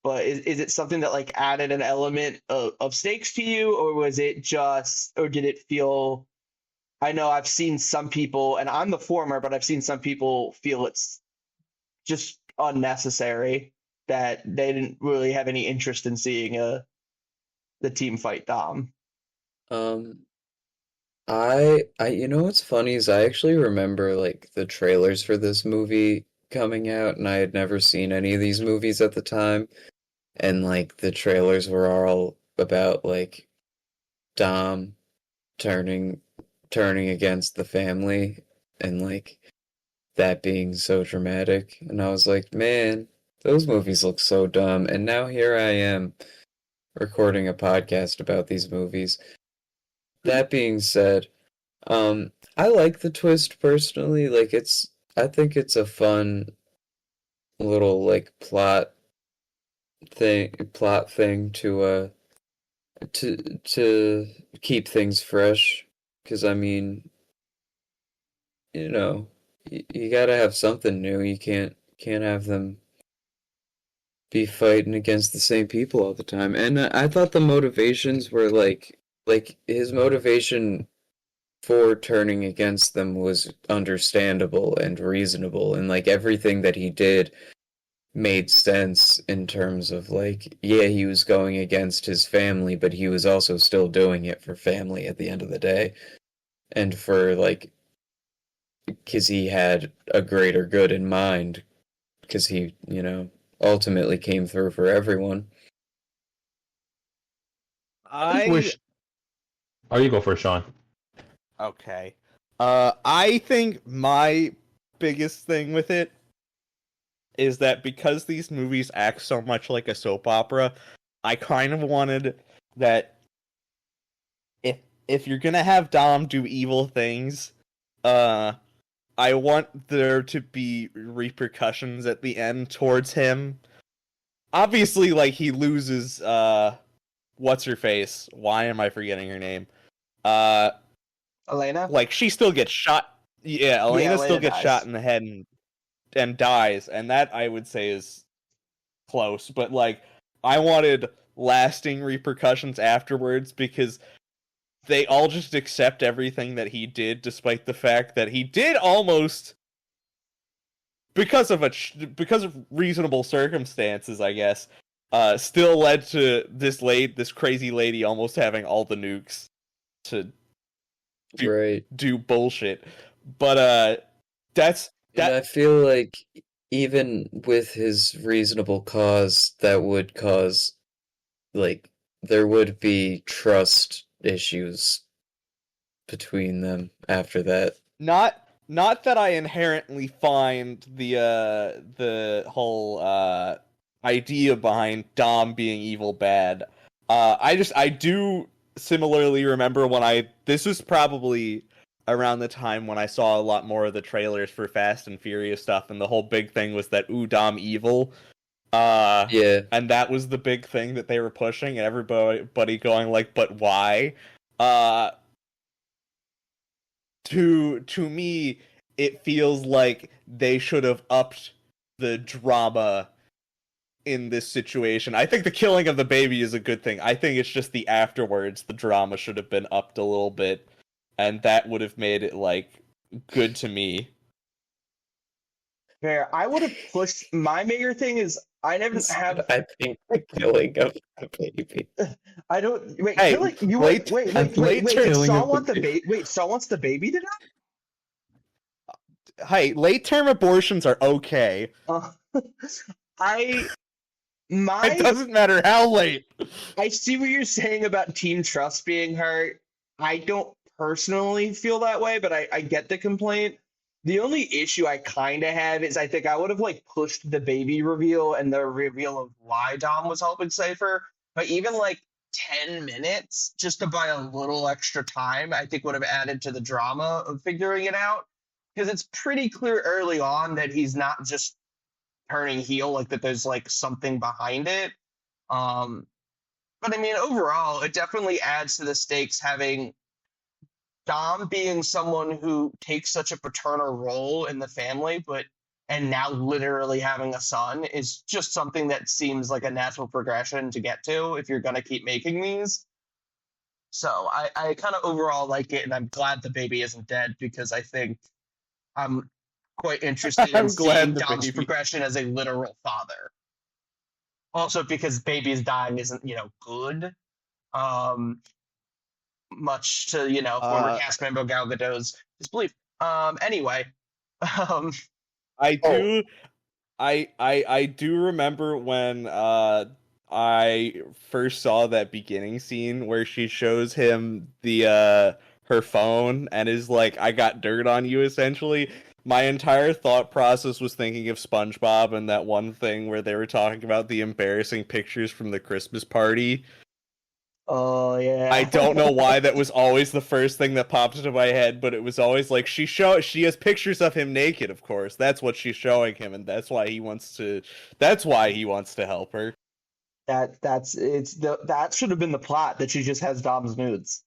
but is it something that like added an element of stakes to you, or was it just, or did it feel? I know I've seen some people, and I'm the former, but I've seen some people feel it's just unnecessary, that they didn't really have any interest in seeing the team fight Dom. Um, you know what's funny is I actually remember like the trailers for this movie coming out, and I had never seen any of these movies at the time, and like the trailers were all about like Dom turning against the family, and like that being so dramatic, and I was like, man, those movies look so dumb, and now here I am recording a podcast about these movies. That being said, I like the twist personally. Like I think it's a fun little like plot thing to keep things fresh. Because I mean, you know, you gotta have something new. You can't have them be fighting against the same people all the time. And I thought the motivations were like his motivation for turning against them was understandable and reasonable, and like everything that he did made sense in terms of like, yeah, he was going against his family, but he was also still doing it for family at the end of the day. And for like, because he had a greater good in mind, because he, ultimately came through for everyone. I wish. Oh, you go first, Sean. Okay. I think my biggest thing with it is that because these movies act so much like a soap opera, I kind of wanted that if you're gonna have Dom do evil things, I want there to be repercussions at the end towards him. Obviously, like, he loses what's her face? Why am I forgetting her name? Elena? Like, she still gets shot. Yeah, Elena still gets dies. shot in the head and dies, and that I would say is close. But like, I wanted lasting repercussions afterwards because they all just accept everything that he did, despite the fact that he did almost, because of reasonable circumstances, I guess, still led to this crazy lady almost having all the nukes to do bullshit. But that's that. And I feel like even with his reasonable cause, that would cause, like, there would be trust issues between them after that. Not that I inherently find the whole idea behind Dom being evil bad. I do similarly remember when this was probably around the time when I saw a lot more of the trailers for Fast and Furious stuff, and the whole big thing was that Dom evil. Yeah. And that was the big thing that they were pushing, and everybody going like, but why? To me, it feels like they should have upped the drama in this situation. I think the killing of the baby is a good thing. I think it's just the afterwards, the drama should have been upped a little bit, and that would have made it, like, good to me. Fair. I would have pushed. My bigger thing is I never have. I think the killing of the baby. I don't. Wait. Hey, Killing, you wait, wait. killing Saw of want the the baby. Wait. Saw wants the baby to die. Hey, late-term abortions are okay. It doesn't matter how late. I see what you're saying about team trust being hurt. I don't personally feel that way, but I get the complaint. The only issue I kind of have is I think I would have like pushed the baby reveal and the reveal of why Dom was helping Cypher, but even like 10 minutes just to buy a little extra time, I think would have added to the drama of figuring it out. Because it's pretty clear early on that he's not just turning heel, like that there's like something behind it. But I mean, overall, it definitely adds to the stakes having Dom being someone who takes such a paternal role in the family, and now literally having a son is just something that seems like a natural progression to get to if you're going to keep making these. So I kind of overall like it, and I'm glad the baby isn't dead because I think I'm quite interested in seeing Dom's progression as a literal father. Also, because babies dying isn't, good. Much to, former cast member Gal Gadot's disbelief. Anyway. I do remember when I first saw that beginning scene where she shows him her phone and is like, I got dirt on you, essentially. My entire thought process was thinking of SpongeBob and that one thing where they were talking about the embarrassing pictures from the Christmas party. Oh, yeah. I don't know why that was always the first thing that popped into my head, but it was always like, she has pictures of him naked, of course. That's what she's showing him, and that's why he wants to help her. That should have been the plot, that she just has Dom's nudes.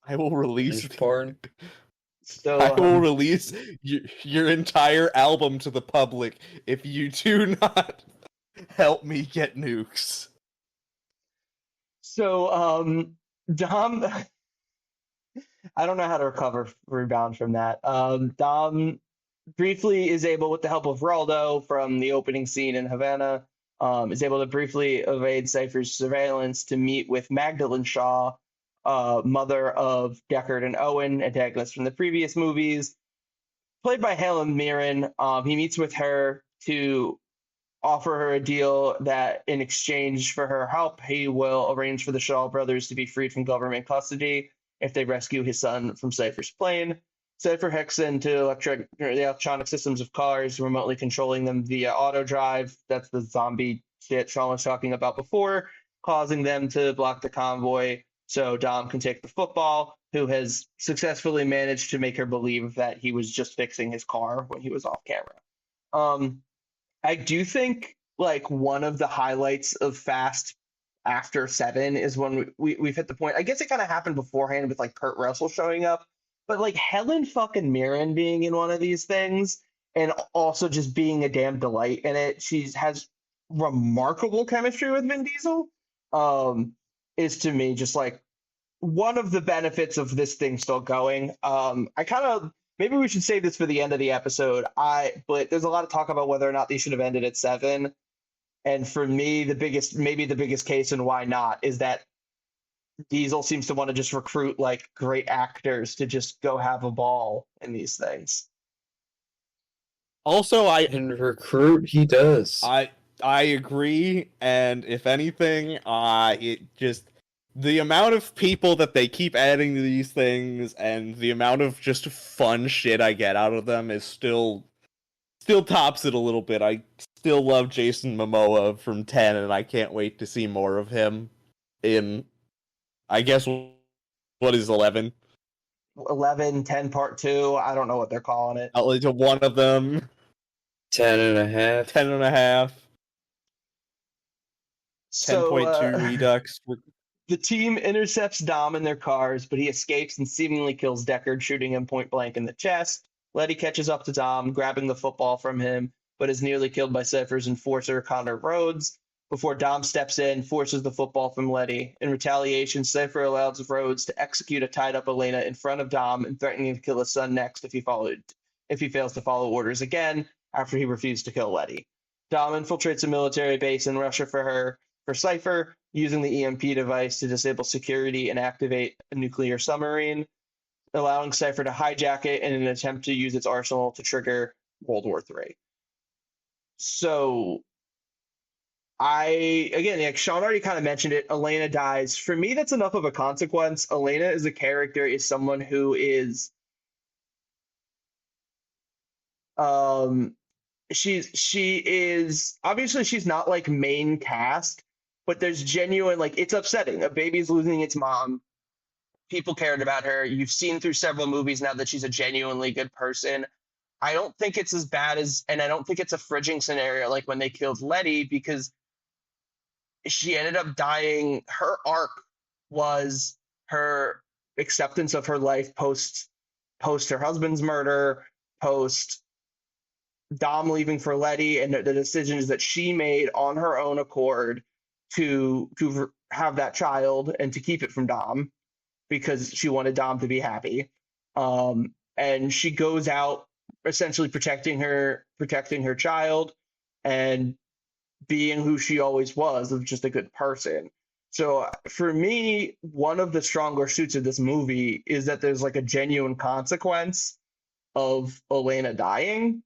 I will release porn. So I will release your entire album to the public if you do not Help me get nukes. So, Dom, I don't know how to rebound from that. Dom briefly is able, with the help of Raldo from the opening scene in Havana, is able to briefly evade Cypher's surveillance to meet with Magdalene Shaw, mother of Deckard and Owen, antagonists from the previous movies, played by Helen Mirren. He meets with her to offer her a deal that in exchange for her help, he will arrange for the Shaw brothers to be freed from government custody if they rescue his son from Cypher's plane. Cypher hacks into the electronic systems of cars, remotely controlling them via auto drive. That's the zombie shit Sean was talking about before, causing them to block the convoy so Dom can take the football, who has successfully managed to make her believe that he was just fixing his car when he was off camera. I do think like one of the highlights of Fast after 7 is when we've hit the point. I guess it kind of happened beforehand with like Kurt Russell showing up, but like Helen fucking Mirren being in one of these things and also just being a damn delight in it. She has remarkable chemistry with Vin Diesel. Is to me just like one of the benefits of this thing still going. I kind of maybe we should save this for the end of the episode. But there's a lot of talk about whether or not they should have ended at 7. And for me, the biggest case and why not is that Diesel seems to want to just recruit like great actors to just go have a ball in these things. Also, And recruit he does. I agree, and if anything, it just the amount of people that they keep adding to these things and the amount of just fun shit I get out of them is still tops it a little bit. I still love Jason Momoa from 10, and I can't wait to see more of him in, I guess, what is 11? 11, 10 part 2. I don't know what they're calling it. At least one of them. 10.5. 10.5. 10.2 So, Redux. the team intercepts Dom in their cars, but he escapes and seemingly kills Deckard, shooting him point blank in the chest. Letty catches up to Dom, grabbing the football from him, but is nearly killed by Cypher's enforcer, Connor Rhodes, before Dom steps in, forces the football from Letty. In retaliation, Cypher allows Rhodes to execute a tied-up Elena in front of Dom and threatening to kill his son next if he fails to follow orders again after he refused to kill Letty. Dom infiltrates a military base in Russia for Cypher, using the EMP device to disable security and activate a nuclear submarine, allowing Cypher to hijack it in an attempt to use its arsenal to trigger World War III. So, Sean already kind of mentioned it. Elena dies. For me, that's enough of a consequence. Elena as a character is someone who is, she is obviously she's not like main cast, but there's genuine like it's upsetting. A baby's losing its mom. People cared about her. You've seen through several movies now that she's a genuinely good person. I don't think it's as bad as, and I don't think it's a fridging scenario like when they killed Letty, because she ended up dying. Her arc was her acceptance of her life post her husband's murder, post Dom leaving for Letty, and the decisions that she made on her own accord to have that child and to keep it from Dom because she wanted Dom to be happy. And she goes out essentially protecting her child and being who she always was, of just a good person. So for me, one of the stronger suits of this movie is that there's like a genuine consequence of Elena dying.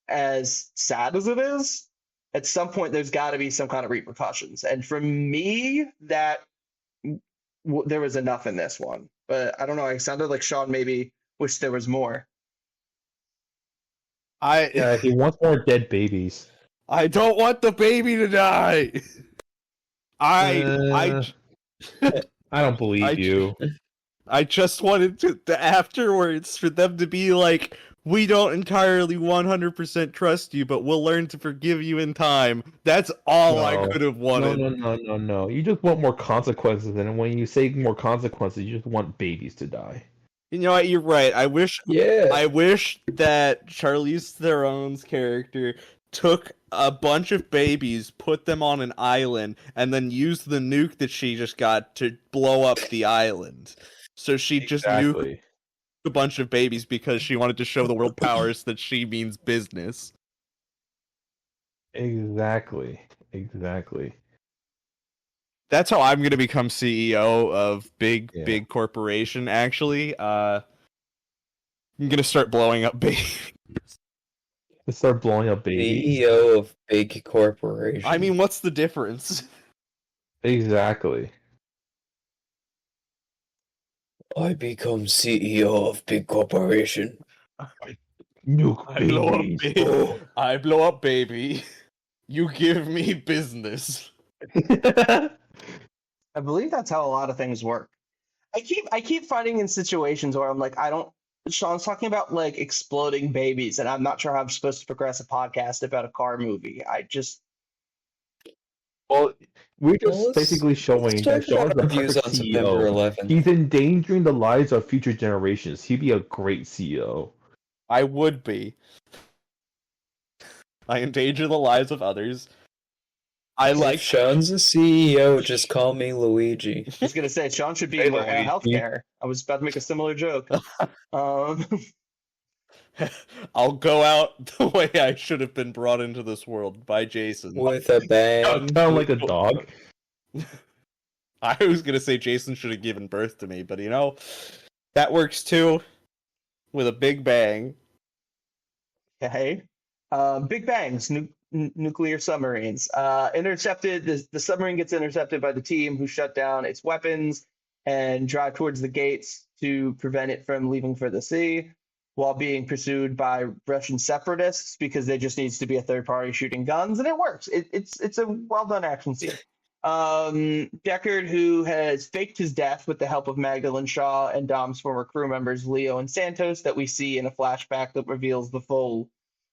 As sad as it is, at some point there's got to be some kind of repercussions. And for me, that there was enough in this one. But I don't know. It sounded like Sean maybe wished there was more. Yeah, he wants more dead babies. I don't want the baby to die. I don't believe you. I just wanted to afterwards for them to be like, we don't entirely 100% trust you, but we'll learn to forgive you in time. That's all I could have wanted. No. You just want more consequences, and when you say more consequences, you just want babies to die. You know what? You're right. I wish that Charlize Theron's character took a bunch of babies, put them on an island, and then used the nuke that she just got to blow up the island. So she just nuked Exactly. a bunch of babies because she wanted to show the world powers that she means business. Exactly. Exactly. That's how I'm gonna become CEO of Yeah. big corporation. Actually, I'm gonna start blowing up babies. Let's start blowing up babies. CEO of big corporation. I mean, what's the difference? Exactly. I become CEO of big corporation. Nuke I blow up babies. baby. Oh. I blow up baby. You give me business. I believe that's how a lot of things work. I keep finding in situations where I'm like, I don't. Sean's talking about like exploding babies, and I'm not sure how I'm supposed to progress a podcast about a car movie. I just Well, we're just Well, let's- basically showing let's that talk Sean's about the our views perfect on September CEO. 11th. He's endangering the lives of future generations. He'd be a great E CEO. I would be. I endanger the lives of others. I If like. Sean's a CEO, just call me Luigi. was gonna say Sean should be Hey, in Luigi. healthcare. I was about to make a similar joke. Um, I'll go out the way I should have been brought into this world by Jason. With a bang. Sound like a dog. I was gonna say Jason should have given birth to me, but you know, that works too. With a big bang. okay. Big bangs, nuclear submarines. Intercepted. The submarine gets intercepted by the team, who shut down its weapons and drive towards the gates to prevent it from leaving for the sea, while being pursued by Russian separatists because there just needs to be a third party shooting guns, and it works. It's a well done action scene. Deckard, who has faked his death with the help of Magdalene Shaw and Dom's former crew members Leo and Santos, that we see in a flashback that reveals the full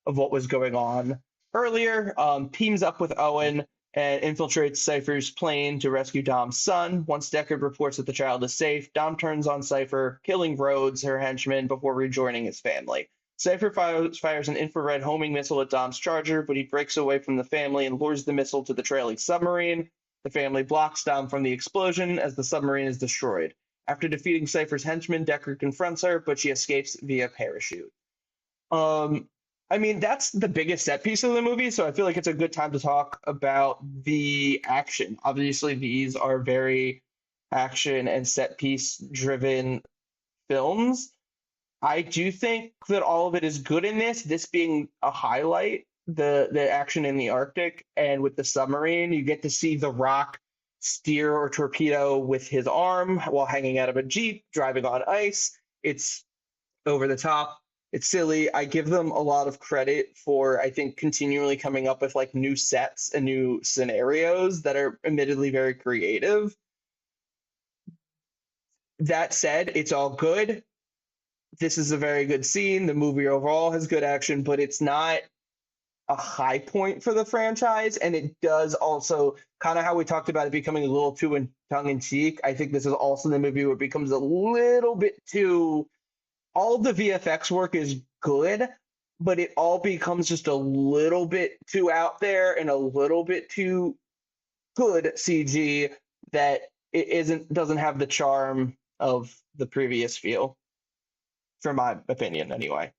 of what was going on earlier, teams up with Owen and infiltrates Cypher's plane to rescue Dom's son. Once Deckard reports that the child is safe, Dom turns on Cypher, killing Rhodes, her henchman, before rejoining his family. Cypher fires an infrared homing missile at Dom's charger, but he breaks away from the family and lures the missile to the trailing submarine. The family blocks Dom from the explosion as the submarine is destroyed. After defeating Cypher's henchman, Deckard confronts her, but she escapes via parachute. I mean, that's the biggest set piece of the movie, so I feel like it's a good time to talk about the action. Obviously, these are very action and set piece driven films. I do think that all of it is good in this being a highlight, the action in the Arctic, and with the submarine, you get to see The Rock steer or torpedo with his arm while hanging out of a Jeep, driving on ice. It's over the top. It's silly. I give them a lot of credit for, I think, continually coming up with like new sets and new scenarios that are admittedly very creative. That said, it's all good. This is a very good scene. The movie overall has good action, but it's not a high point for the franchise. And it does also, kind of how we talked about it becoming a little too tongue-in-cheek, I think this is also the movie where it becomes a little bit too... All the VFX work is good, but it all becomes just a little bit too out there and a little bit too good CG that it doesn't have the charm of the previous feel, for my opinion anyway.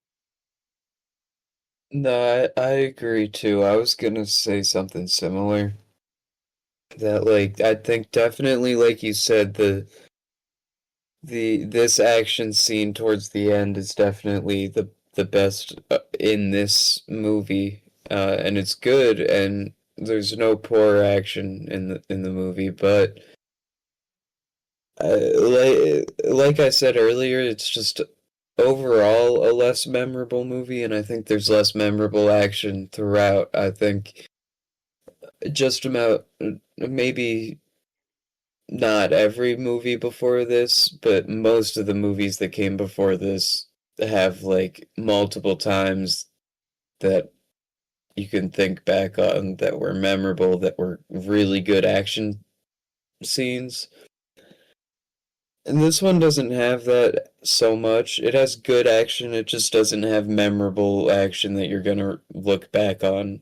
No, I agree too. I was gonna say something similar. That like I think definitely, like you said, this action scene towards the end is definitely the best in this movie, and it's good, and there's no poor action in the movie, but like I said earlier, it's just overall a less memorable movie, and I think there's less memorable action throughout. I think just about maybe not every movie before this, but most of the movies that came before this have like multiple times that you can think back on that were memorable, that were really good action scenes. And this one doesn't have that so much. It has good action, it just doesn't have memorable action that you're gonna look back on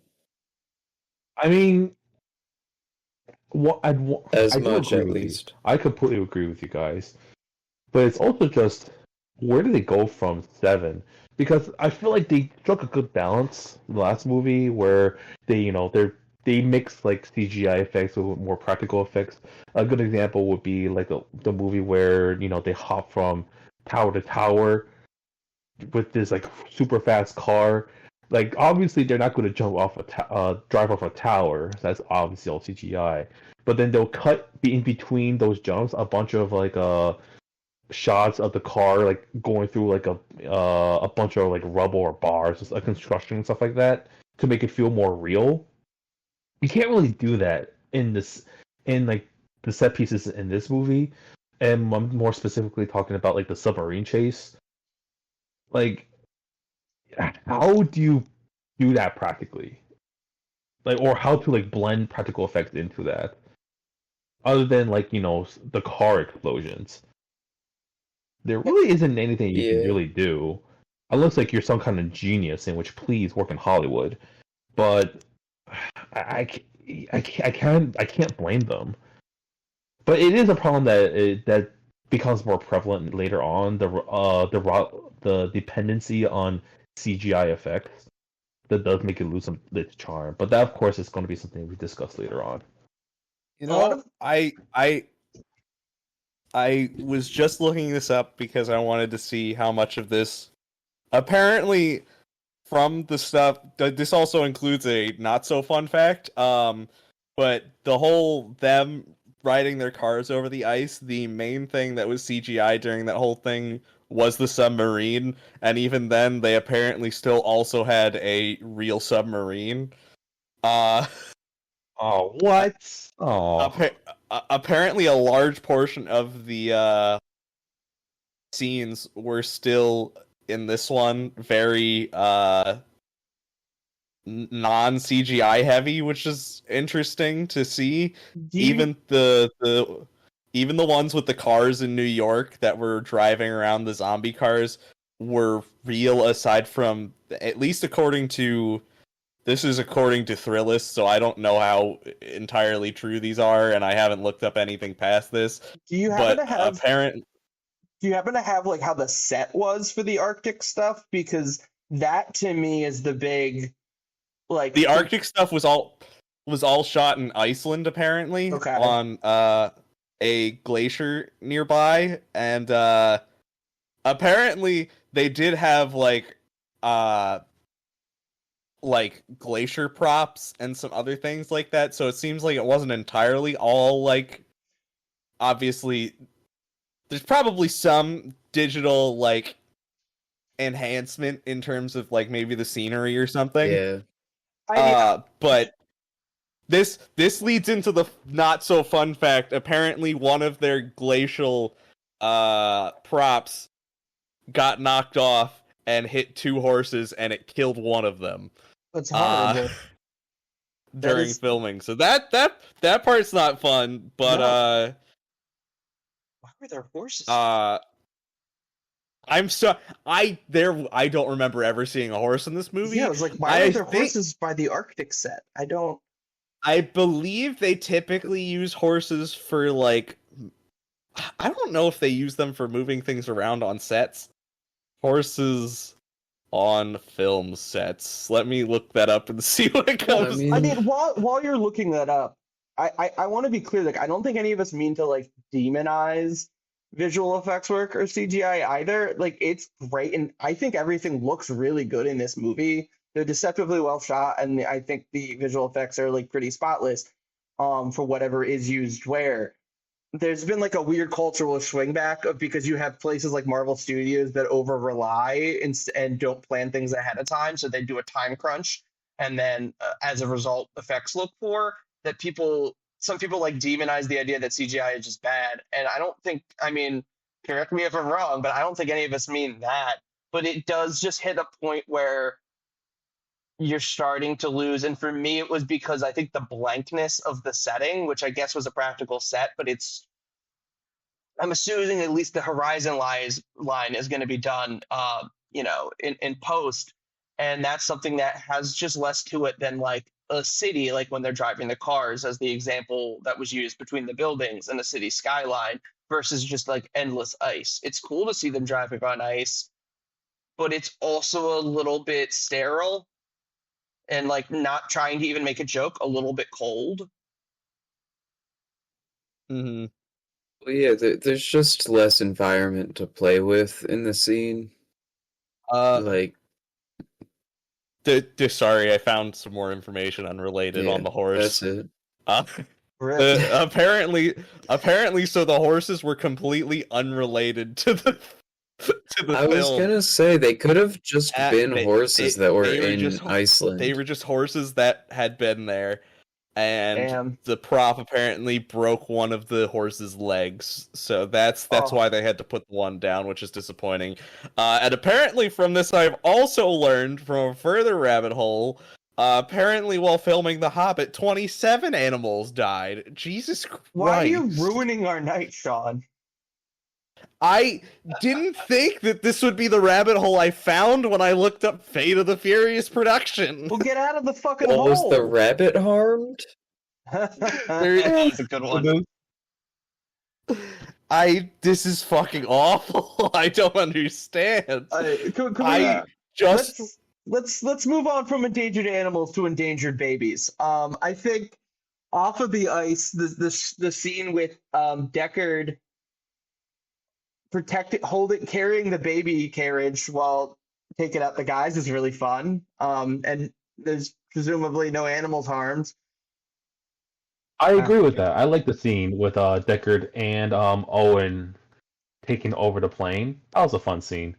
I mean, As I do much, agree at with you. least. I completely agree with you guys. But it's also just where did they go from seven? Because I feel like they struck a good balance in the last movie where they mix like CGI effects with more practical effects. A good example would be like the movie where they hop from tower to tower with this like super fast car. Like obviously they're not going to jump off drive off a tower. That's obviously all CGI. But then they'll cut in between those jumps a bunch of like shots of the car like going through like a bunch of like rubble or bars, like construction and stuff like that, to make it feel more real. You can't really do that in like the set pieces in this movie, and I'm more specifically talking about like the submarine chase. Like, how do you do that practically? Like, or how to like blend practical effects into that, other than like the car explosions. There really isn't anything you can Yeah. really do, unless like you're some kind of genius, in which please work in Hollywood. But I can't blame them. But it is a problem that becomes more prevalent later on. The dependency on CGI effects that does make it lose some its charm. But that, of course, is going to be something we discuss later on. You A lot know, of I was just looking this up because I wanted to see how much of this. Apparently, from the stuff, this also includes a not so fun fact. But the whole them riding their cars over the ice, the main thing that was CGI during that whole thing was the submarine, and even then, they apparently still also had a real submarine. Uh, Oh, what? Oh, apparently, a large portion of the scenes were still in this one very non CGI heavy, which is interesting to see. do you Even even the ones with the cars in New York that were driving around, the zombie cars, were real, aside from, at least according to, this is according to Thrillist, so I don't know how entirely true these are, and I haven't looked up anything past this. do you happen But to have apparent do you happen to have like how the set was for the Arctic stuff? Because that to me is the big like the Arctic stuff was all shot in Iceland, apparently, Okay. on a glacier nearby, and apparently they did have like glacier props and some other things like that. So it seems like it wasn't entirely all like, obviously there's probably some digital like enhancement in terms of like maybe the scenery or something. Yeah. But this leads into the not so fun fact. Apparently, one of their glacial props got knocked off and hit two horses, and it killed one of them That's horrible. during filming. So that part's not fun. But No. Why were there horses? I don't remember ever seeing a horse in this movie. Yeah, I was like, why I are there think- horses by the Arctic set? I don't. I believe they typically use horses for like, I don't know if they use them for moving things around on sets. Horses on film sets. Let me look that up and see what it comes. I mean- I mean, while you're looking that up, I want to be clear. Like, I don't think any of us mean to like demonize visual effects work or CGI either. Like, it's great, and I think everything looks really good in this movie. They're deceptively well shot, and I think the visual effects are like pretty spotless for whatever is used where. There's been like a weird cultural swing back of because you have places like Marvel Studios that over rely and don't plan things ahead of time, so they do a time crunch, and then as a result, effects look poor. That some people like demonize the idea that CGI is just bad, and I don't think. I mean, correct me if I'm wrong, but I don't think any of us mean that. But it does just hit a point where you're starting to lose. And for me, it was because I think the blankness of the setting, which I guess was a practical set, but I'm assuming at least the horizon line is going to be done, in post. And that's something that has just less to it than like a city, like when they're driving the cars, as the example that was used between the buildings and the city skyline, versus just like endless ice. It's cool to see them driving on ice, but it's also a little bit sterile and like not trying to even make a joke, a little bit cold. Hmm. Well, yeah, there's just less environment to play with in the scene. Like, Sorry, I found some more information unrelated yeah, on the horse. that's it. Uh, Really? apparently, so the horses were completely unrelated to the I was film. gonna say they could have just been They- horses that were they in just, Iceland. They were just horses that had been there, and Damn. the prop apparently broke one of the horse's legs. So that's Oh. why they had to put the one down, which is disappointing. And apparently, from this, I've also learned from a further rabbit hole. Apparently, while filming The Hobbit, 27 animals died. Jesus Christ! Why are you ruining our night, Sean? I didn't think that this would be the rabbit hole I found when I looked up Fate of the Furious production. Well, get out of the fucking Well, hole. was the rabbit harmed? That was a good one. This is fucking awful. I don't understand. Can we, I just let's move on from endangered animals to endangered babies. I think off of the ice, the scene with Deckard carrying the baby carriage while taking out the guys is really fun. And there's presumably no animals harmed. I agree with that. I like the scene with Deckard and Owen taking over the plane. That was a fun scene.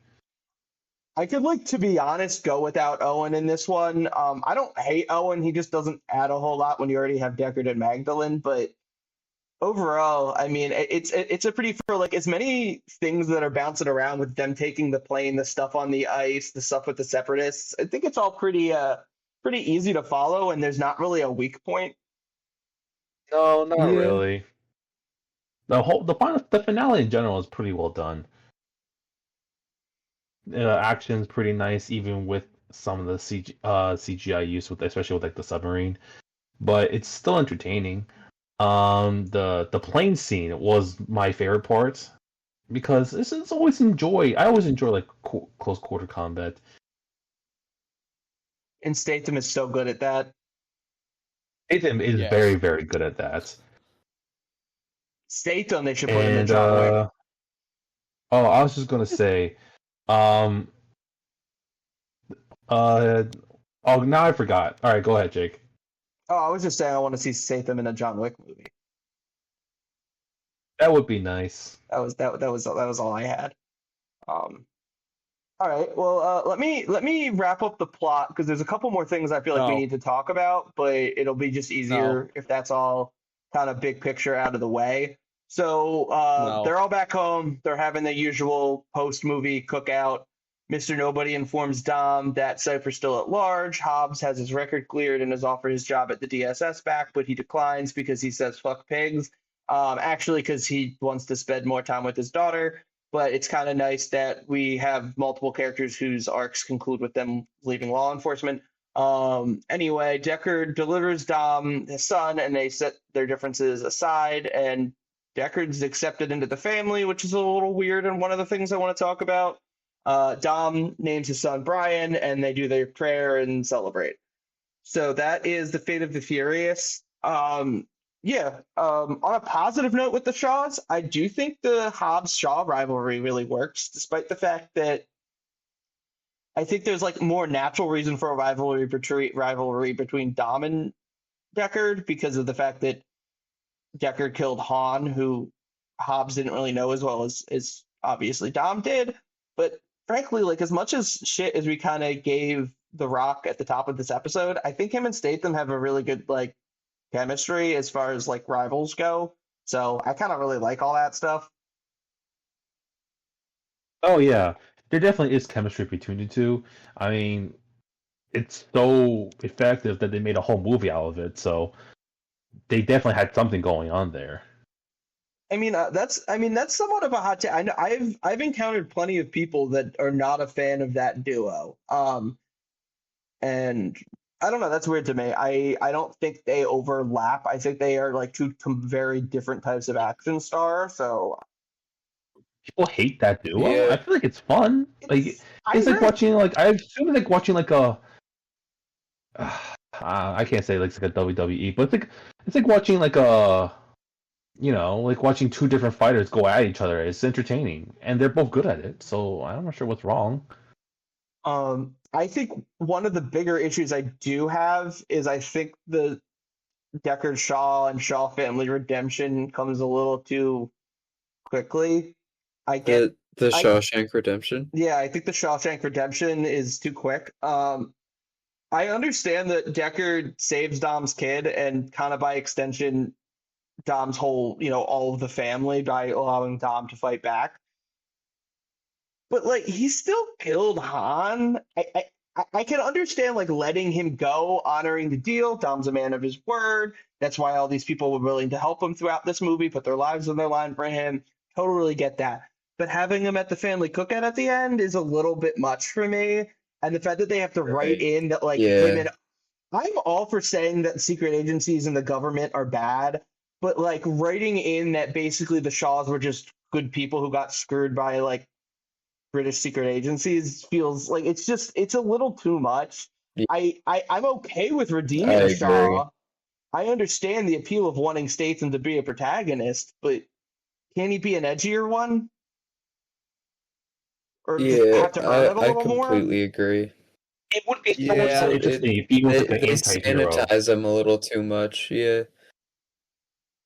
I could, like, to be honest, go without Owen in this one. I don't hate Owen. He just doesn't add a whole lot when you already have Deckard and Magdalene. But overall, I mean, it's a pretty, for like as many things that are bouncing around with them taking the plane, the stuff on the ice, the stuff with the Separatists. I think it's all pretty easy to follow, and there's not really a weak point. No, not Yeah. really. The finale in general is pretty well done. Action's pretty nice, even with some of the CGI use, especially with like the submarine. But it's still entertaining. The plane scene was my favorite part because it's always I always enjoy like close quarter combat. And Statham is so good at that. Statham is Yes. very, very good at that. Statham, they should put him in And John Wick. I was just gonna say, oh, now I forgot. All right, go ahead, Jake. Oh, I was just saying I want to see Statham in a John Wick movie. That would be nice. That was all I had. All right. Well, let me wrap up the plot because there's a couple more things I feel like we No. need to talk about, but it'll be just easier if that's all kind of big picture out of the way. So No. they're all back home. They're having the usual post-movie cookout. Mr. Nobody informs Dom that Cypher's still at large. Hobbs has his record cleared and is offered his job at the DSS back, but he declines because he says fuck pigs. Actually, because he wants to spend more time with his daughter. But it's kind of nice that we have multiple characters whose arcs conclude with them leaving law enforcement. Anyway, Deckard delivers Dom his son, and they set their differences aside, and Deckard's accepted into the family, which is a little weird, and one of the things I want to talk about. Dom names his son Brian, and they do their prayer and celebrate. So that is the Fate of the Furious. On a positive note with the Shaws, I do think the Hobbs-Shaw rivalry really works, despite the fact that I think there's like more natural reason for a rivalry between Dom and Deckard because of the fact that Deckard killed Han, who Hobbs didn't really know as well as obviously Dom did. But frankly, like as much as shit as we kind of gave The Rock at the top of this episode, I think him and Statham have a really good like chemistry as far as like rivals go. So I kind of really like all that stuff. Oh yeah, there definitely is chemistry between the two. I mean, it's so effective that they made a whole movie out of it. So they definitely had something going on there. I mean, that's somewhat of a hot take. I know I've encountered plenty of people that are not a fan of that duo. And I don't know. That's weird to me. I don't think they overlap. I think they are like two very different types of action star. So People hate that duo. Yeah, I feel like it's fun. Like I it's like agree. watching like I feel like watching like a I can't say like it's like a WWE, but it's like watching like a like watching two different fighters go at each other. It's entertaining, and they're both good at it. So I'm not sure what's wrong. I think one of the bigger issues I do have is I think the Deckard Shaw and Shaw family redemption comes a little too quickly. I get, the I Shawshank Redemption. yeah, I think the Shawshank Redemption is too quick. I understand that Deckard saves Dom's kid and kind of by extension Dom's whole, all of the family by allowing Dom to fight back. But like he still killed Han. I can understand like letting him go, honoring the deal. Dom's a man of his word. That's why all these people were willing to help him throughout this movie, put their lives on the line for him. Totally get that. But having him at the family cookout at the end is a little bit much for me. And the fact that they have to write Right. in that like him Yeah. and I'm all for saying that secret agencies and the government are bad, but like writing in that basically the Shaws were just good people who got screwed by like British secret agencies feels like it's a little too much. Yeah, I'm okay with I redeeming agree. Shaw. I understand the appeal of wanting Statham to be a protagonist, but can he be an edgier one? Or just Yeah, have to earn it a I little more? completely agree. It would be so much Yeah, more Yeah. interesting if he was like an they anti-hero. sanitize him a little too much. Yeah.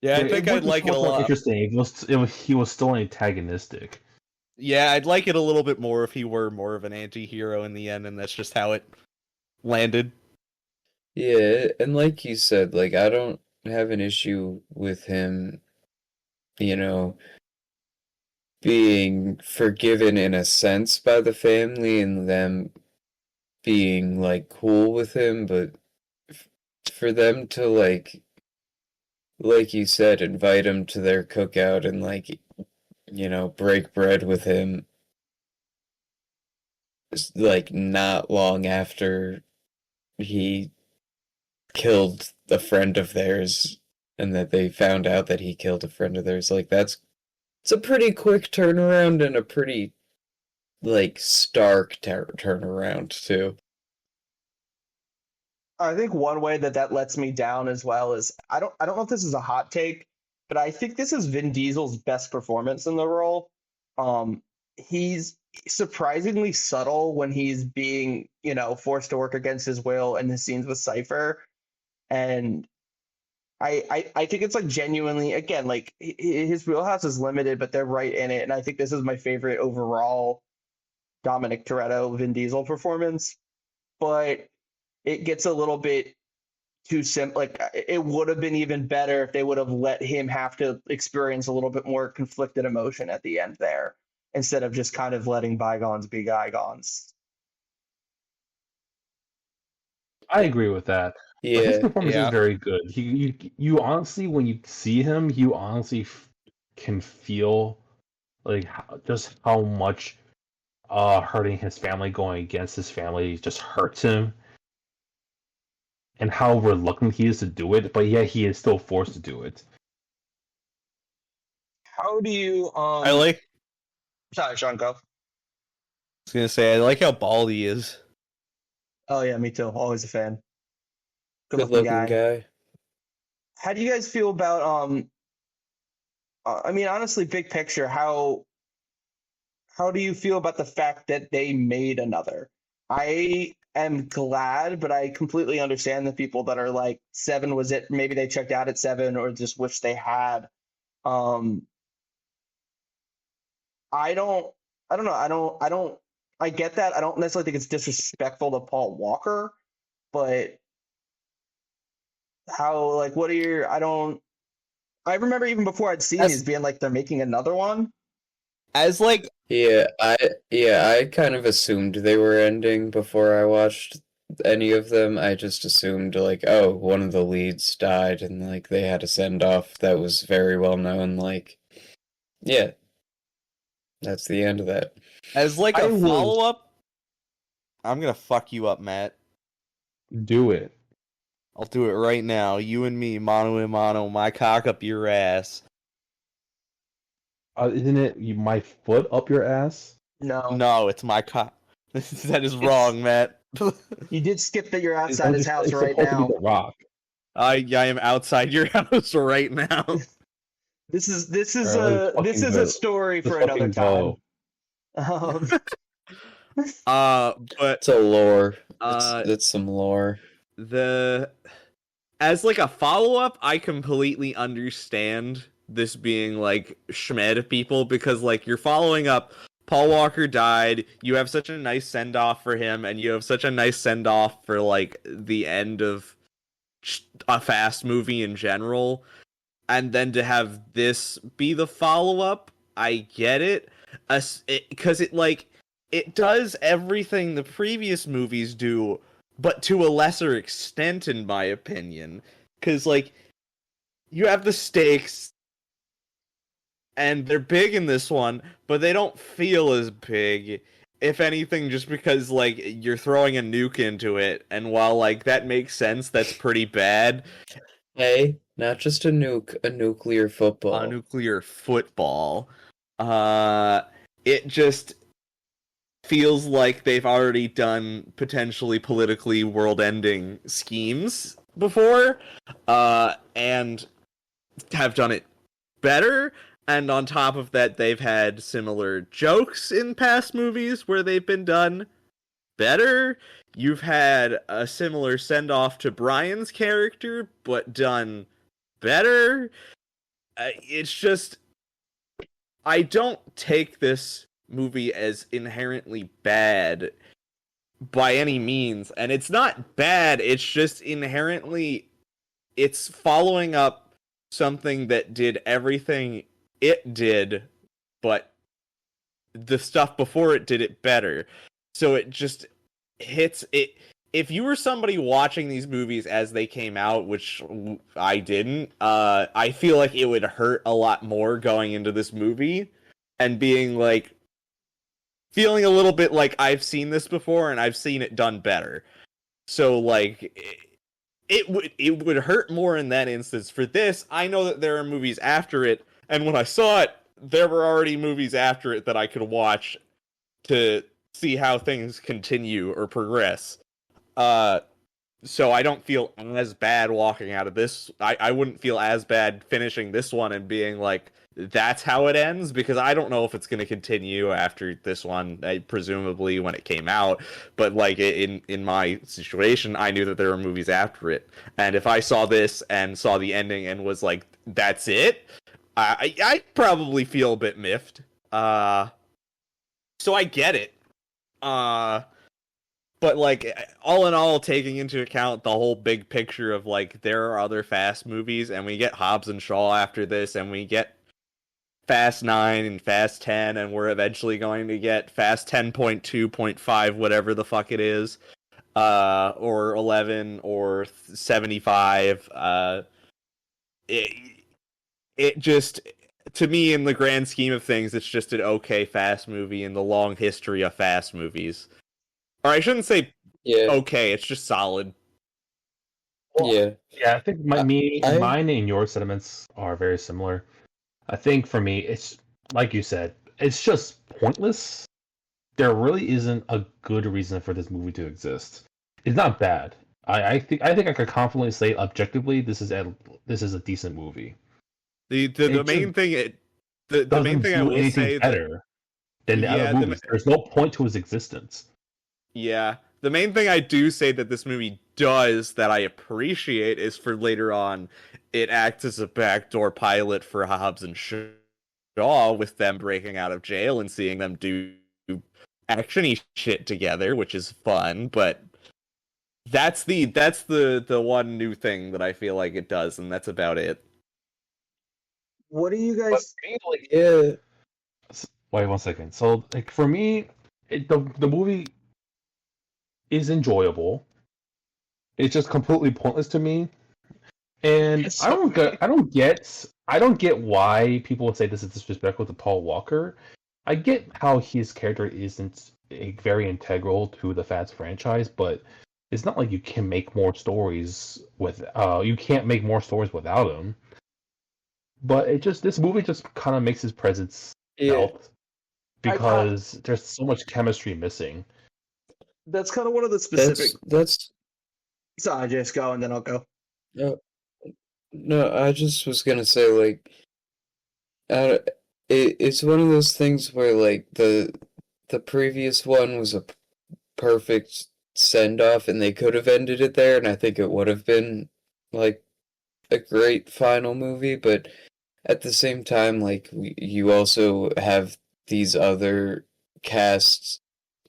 Yeah, I It think would I'd be so like it a much more lot. interesting if he was still antagonistic. Yeah, I'd like it a little bit more if he were more of an anti-hero in the end, and that's just how it landed. Yeah, and like you said, like I don't have an issue with him, you know, being forgiven in a sense by the family and them being like cool with him, but for them to like you said, invite him to their cookout and like, break bread with him like not long after he killed a friend of theirs and that they found out that he killed a friend of theirs, like it's a pretty quick turnaround and a pretty like stark turnaround too. I think one way that lets me down as well is I don't know if this is a hot take, but I think this is Vin Diesel's best performance in the role. He's surprisingly subtle when he's being, forced to work against his will in the scenes with Cypher. And I think it's like genuinely again like his wheelhouse is limited, but they're right in it. And I think this is my favorite overall Dominic Toretto Vin Diesel performance. But it gets a little bit too simple. Like it would have been even better if they would have let him have to experience a little bit more conflicted emotion at the end there, instead of just kind of letting bygones be bygones. I agree with that. But his Yeah, performance is Yeah. very good. You honestly, when you see him, you honestly can feel like just how much hurting his family going against his family just hurts him, and how reluctant he is to do it, but yet he is still forced to do it. How do you I like. sorry, Sean, go. I was gonna say I like how bald he is. Oh yeah, me too. Always a fan. Good good looking looking guy. guy. How do you guys feel about I mean honestly big picture, how do you feel about the fact that they made another? I am glad, but I completely understand the people that are like seven was it. Maybe they checked out at seven or just wish they had. Um, I don't, I don't know. I get that. I don't necessarily think it's disrespectful to Paul Walker, but what are your, I remember even before I'd seen these As being like, they're making another one. as like I kind of assumed they were ending before I watched any of them. I just assumed like, oh, one of the leads died and like they had a send off that was very well known. Like, yeah, that's the end of that. as like I a was follow up. I'm gonna fuck you up, Matt. Do it. I'll do it right now. You and me, mano a mano, my cock up your ass. Isn't it my foot up your ass? No. No, it's my cock. That is It's- wrong, Matt. You did skip that you're outside his house right supposed to now. be The Rock. I am outside your house right now. This is Alright, let's fucking a go. story for Let's another fucking time. go. But It's a lore. Uh, It's some lore. As like a follow-up, I completely understand this being like Schmed people, because like you're following up, Paul Walker died, you have such a nice send-off for him, and you have such a nice send-off for like the end of a Fast movie in general, and then to have this be the follow-up, I get it, because it does everything the previous movies do, but to a lesser extent, in my opinion. Because, like, you have the stakes, and they're big in this one, but they don't feel as big. If anything, just because, like, you're throwing a nuke into it, and while, like, that makes sense, that's pretty bad. Hey, not just a nuke, a nuclear football. A nuclear football. It just feels like they've already done potentially politically world-ending schemes before, and have done it better. And on top of that, they've had similar jokes in past movies where they've been done better. You've had a similar send-off to Brian's character, but done better. It's just, I don't take this movie as inherently bad by any means, and it's not bad, it's just inherently, it's following up something that did everything it did, but the stuff before it did it better. So it just hits it. If you were somebody watching these movies as they came out, which I didn't, I feel like it would hurt a lot more going into this movie and being like, feeling a little bit like I've seen this before and I've seen it done better. So like it would hurt more in that instance. For this, I know that there are movies after it, and when I saw it, there were already movies after it that I could watch to see how things continue or progress. So I don't feel as bad walking out of this. I wouldn't feel as bad finishing this one and being like, that's how it ends, because I don't know if it's going to continue after this one, presumably when it came out. But like in my situation, I knew that there were movies after it, and if I saw this and saw the ending and was like, that's it, I probably feel a bit miffed. So I get it. But like, all in all, taking into account the whole big picture of like, there are other Fast movies, and we get Hobbs and Shaw after this, and we get Fast 9 and Fast 10, and we're eventually going to get Fast 10.2.5, whatever the fuck it is, or 11, or 75. It just, to me, in the grand scheme of things, it's just an okay Fast movie in the long history of Fast movies. Or I shouldn't say okay, it's just solid. Well, Yeah. Yeah, I think mine and your sentiments are very similar. I think for me, it's like you said, it's just pointless. There really isn't a good reason for this movie to exist. It's not bad. I think I could confidently say objectively, this is a decent movie. The main thing the main thing I will say better than the other movies. There's no point to its existence. Yeah, the main thing I do say that this movie does that I appreciate is, for later on, it acts as a backdoor pilot for Hobbs and Shaw, with them breaking out of jail and seeing them do actiony shit together, which is fun. But that's the one new thing that I feel like it does, and that's about it. What do you guys? Yeah. Wait 1 second. So, like, for me, the movie is enjoyable. It's just completely pointless to me, and I don't get why people would say this is disrespectful to Paul Walker. I get how his character isn't very integral to the Fast franchise, but it's not like you can make more stories with you can't make more stories without him. But this movie just kind of makes his presence Yeah, felt I kind because there's so much chemistry missing. that's kind of one of the specific. that's So I just go and then I'll go. no, no. I just was gonna say like, uh, it's one of those things where like the previous one was a perfect send off, and they could have ended it there, and I think it would have been like a great final movie, but at the same time, like you also have these other casts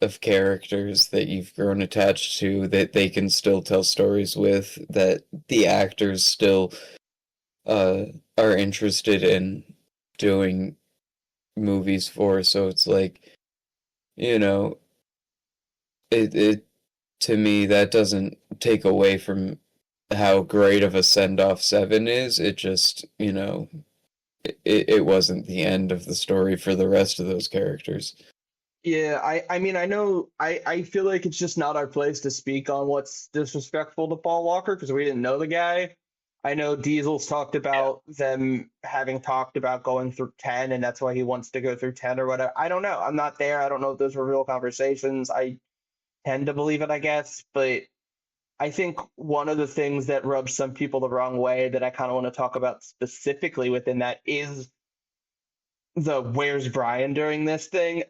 of characters that you've grown attached to that they can still tell stories with, that the actors still uh are interested in doing movies for. So it's like, you know, it to me that doesn't take away from how great of a send off Seven is. It just, it wasn't the end of the story for the rest of those characters. Yeah, I mean, I know, I feel like it's just not our place to speak on what's disrespectful to Paul Walker because we didn't know the guy. I know Diesel's talked about them having talked about going through 10, and that's why he wants to go through 10 or whatever. I don't know. I'm not there. I don't know if those were real conversations. I tend to believe it, I guess. But I think one of the things that rubs some people the wrong way that I kind of want to talk about specifically within that is the where's Brian during this thing.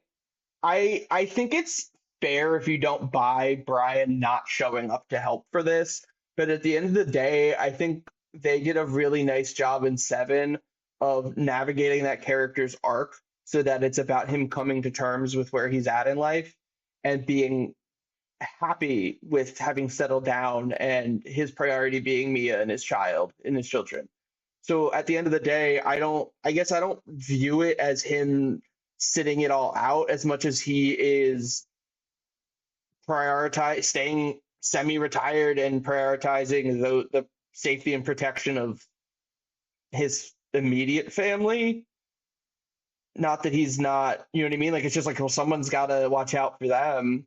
I think it's fair if you don't buy Brian not showing up to help for this, but at the end of the day, I think they did a really nice job in Seven of navigating that character's arc so that it's about him coming to terms with where he's at in life and being happy with having settled down and his priority being Mia and his child and his children. So at the end of the day, I guess I don't view it as him sitting it all out as much as he is staying semi-retired and prioritizing the safety and protection of his immediate family. Not that he's not, you know what I mean? Like it's just like, well, someone's got to watch out for them.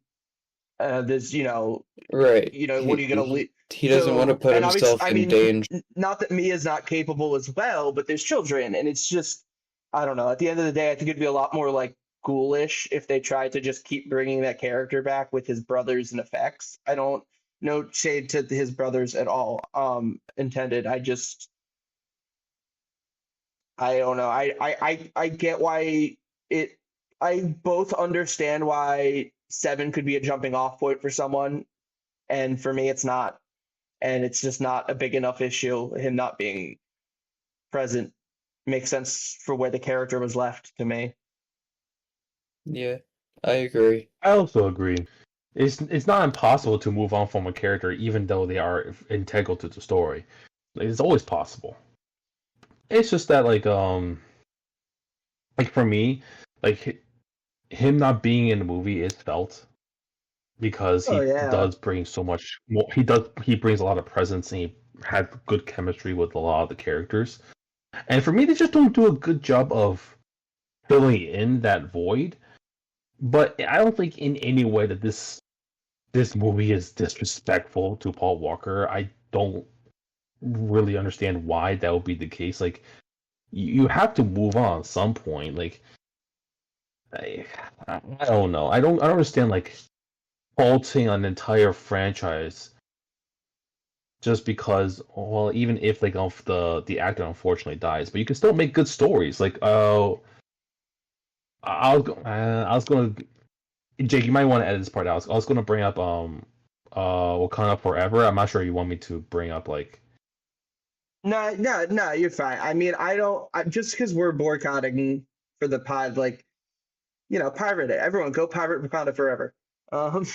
There's, Right. What are you gonna leave? He doesn't want to put And obviously, himself I in mean, danger. not that Mia's not capable as well, but there's children, and it's just, I don't know. At the end of the day, I think it'd be a lot more like ghoulish if they tried to just keep bringing that character back with his brothers and effects. I don't, no shade to his brothers at all, intended. I don't know. I get why it. I both understand why Seven could be a jumping off point for someone, and for me, it's not. And it's just not a big enough issue. Him not being present makes sense for where the character was left to me. Yeah, I agree. I also agree. It's not impossible to move on from a character even though they are integral to the story. It's always possible. It's just that like for me, like him not being in the movie is felt because Oh he yeah. does bring so much more. He brings a lot of presence and he had good chemistry with a lot of the characters. And for me, they just don't do a good job of filling in that void. But I don't think in any way that this movie is disrespectful to Paul Walker. I don't really understand why that would be the case. Like you have to move on at some point. Like I don't know. I don't understand like halting an entire franchise just because, well, even if like the actor unfortunately dies, but you can still make good stories. Like I was gonna Jake, you might want to edit this part out. I was gonna bring up Wakanda Forever. I'm not sure you want me to bring up like. No, no, no, you're fine. I mean, just because we're boycotting for the pod, like, pirate it. Everyone go pirate Wakanda forever. But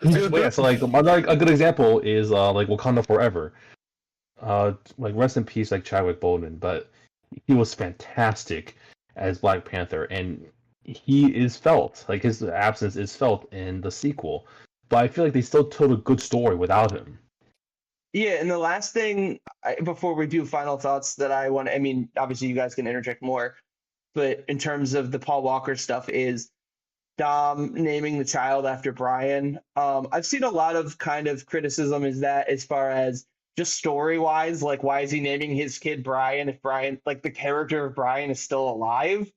yeah, so like a good example is like Wakanda Forever. Like rest in peace, like Chadwick Boseman, but he was fantastic as Black Panther, and he is felt like his absence is felt in the sequel. But I feel like they still told a good story without him. Yeah, and the last thing before we do final thoughts that I mean, obviously you guys can interject more, but in terms of the Paul Walker stuff is Dom naming the child after Brian. I've seen a lot of kind of criticism is that as far as just story wise, like why is he naming his kid Brian if Brian, like the character of Brian, is still alive?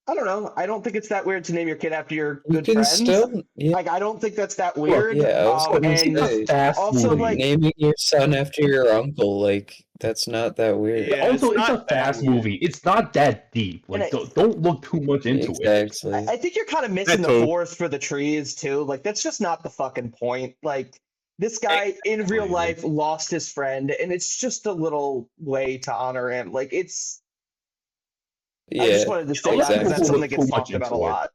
I don't know. I don't think it's that weird to name your kid after your You good can friends. still, yeah, Like I don't think that's that weird. yeah. I was gonna And say, Fast also, movie. like, naming your son after your uncle, like that's not that weird. Yeah, Also, it's a not that fast weird. movie. It's not that deep. Like, And don't look too much into it. Exactly. I think you're kind of missing the That's forest for the trees too. Like that's just not the fucking point. Like this guy in real Exactly. life lost his friend, and it's just a little way to honor him. Like it's. I just Yeah, wanted to say that Exactly. because that's something that Too gets much talked about a into it. lot.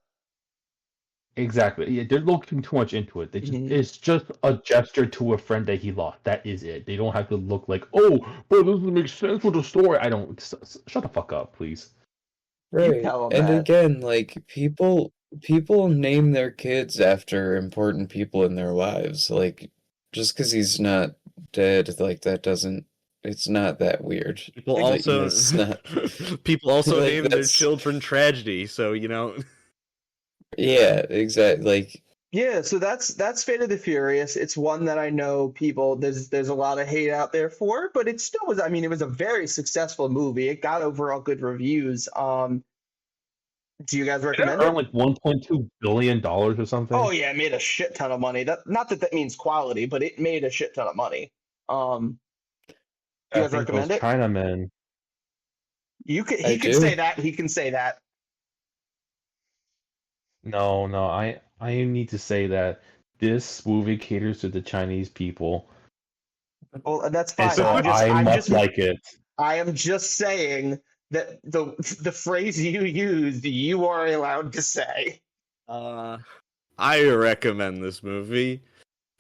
Exactly. Yeah, they're looking too much into it. They just Mhm. it's just a gesture to a friend that he lost. That is it. They don't have to look like, oh, but this doesn't make sense with the story. I don't. Shut the fuck up, please. right. tell 'em And that. again, like people name their kids after important people in their lives. Like just because he's not dead, like that doesn't. It's not that weird. People Like, also it's not. people also Like, name their that's- children tragedy, so Yeah, exactly. Like Yeah, so that's Fate of the Furious. It's one that I know people there's a lot of hate out there for, but it still was. I mean, it was a very successful movie. It got overall good reviews. Do you guys recommend Earn it? like $1.2 billion or something. Oh yeah, it made a shit ton of money. That not that means quality, but it made a shit ton of money. Do you I guys think recommend those it? Chinamen. You could I he can do. say that. He can say that. No, I need to say that this movie caters to the Chinese people, Well, and that's and fine. so I must like it. I am just saying that the phrase you used, you are allowed to say. I recommend this movie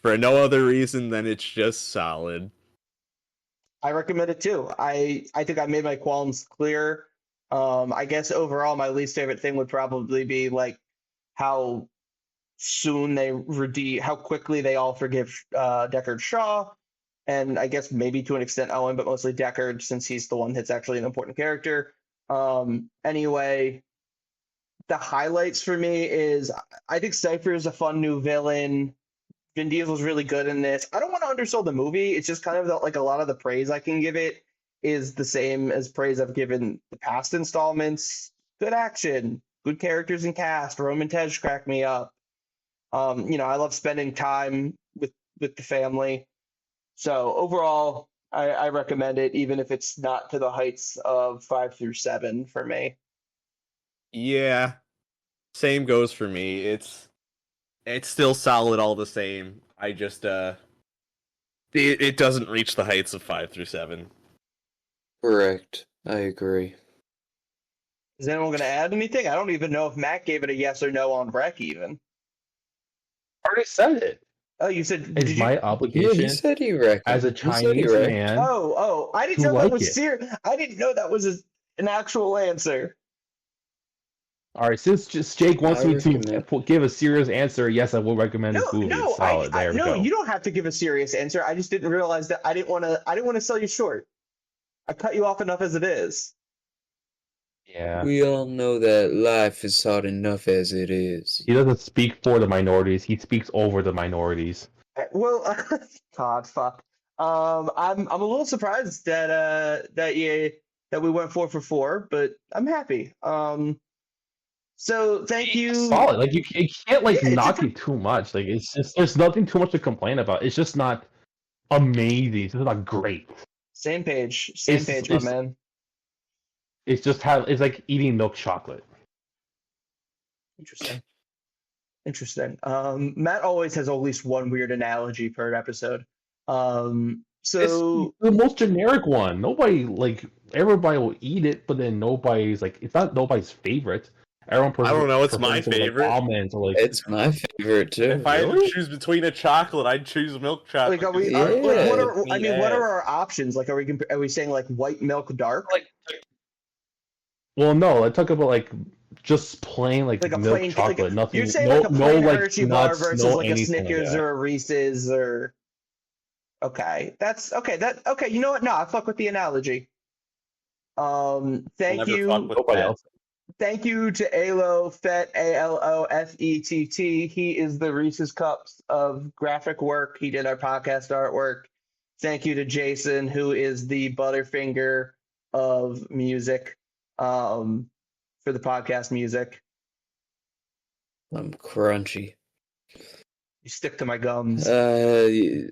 for no other reason than it's just solid. I recommend it too. I think I made my qualms clear. I guess overall, my least favorite thing would probably be like how soon how quickly they all forgive Deckard Shaw, and I guess maybe to an extent Owen, but mostly Deckard since he's the one that's actually an important character. Anyway, the highlights for me is I think Cypher is a fun new villain. Vin Diesel's really good in this. I don't want to undersell the movie. It's just kind of like a lot of the praise I can give it is the same as praise I've given the past installments. Good action, good characters and cast. Roman Tej cracked me up. I love spending time with the family. So overall, I recommend it, even if it's not to the heights of 5 through 7 for me. Yeah, same goes for me. It's still solid all the same. I just it doesn't reach the heights of 5 through 7. correct. I agree. Is anyone going to add anything? I don't even know if Matt gave it a yes or no on rec even. I already said it. Oh, you said It's did you? my Yeah, obligation he said he reckoned. as a He said he Chinese reckoned. man. Oh, I didn't to know that like was it. serious. I didn't know that was an actual answer. All right, since just Jake wants I me recommend- to give a serious answer, yes, I will recommend this movie. No, It's solid. There we no, go. you don't have to give a serious answer. I just didn't realize that I didn't want to sell you short. I cut you off enough as it is. Yeah. We all know that life is hard enough as it is. He doesn't speak for the minorities. He speaks over the minorities. Well, God, fuck. I'm a little surprised that that we went 4 for 4, but I'm happy. So thank you. Solid. Like you can't like Yeah, it's knock it too much. Like it's just there's nothing too much to complain about. It's just not amazing. It's just not great. Same page, my It's- man. It's just it's like eating milk chocolate. Interesting. Matt always has at least one weird analogy per episode. It's So the most generic one. Nobody like everybody will eat it, but then nobody's like it's not nobody's favorite. Everyone I don't know, it's my prefers it with, like, favorite. almonds or like It's my favorite too. If I had to Really? choose between a chocolate, I'd choose milk chocolate. like, are we? Yeah. Like, what are? Me I mean, what ass. are our options? Like, are we saying like white milk dark? well no, I talk about like just plain like Like a milk plain chocolate, like, nothing. You're saying no, like a plain no like Hershey bar nuts, versus no like a anything like Snickers that. or a Reese's or. Okay, that's okay. Okay. You know what? No, I fuck with the analogy. I'll Thank never you. fuck with Nobody that. else. Thank you to Alo Fett, Alofett. He is the Reese's Cups of graphic work. He did our podcast artwork. Thank you to Jason, who is the Butterfinger of music, for the podcast music. I'm crunchy. You stick to my gums. The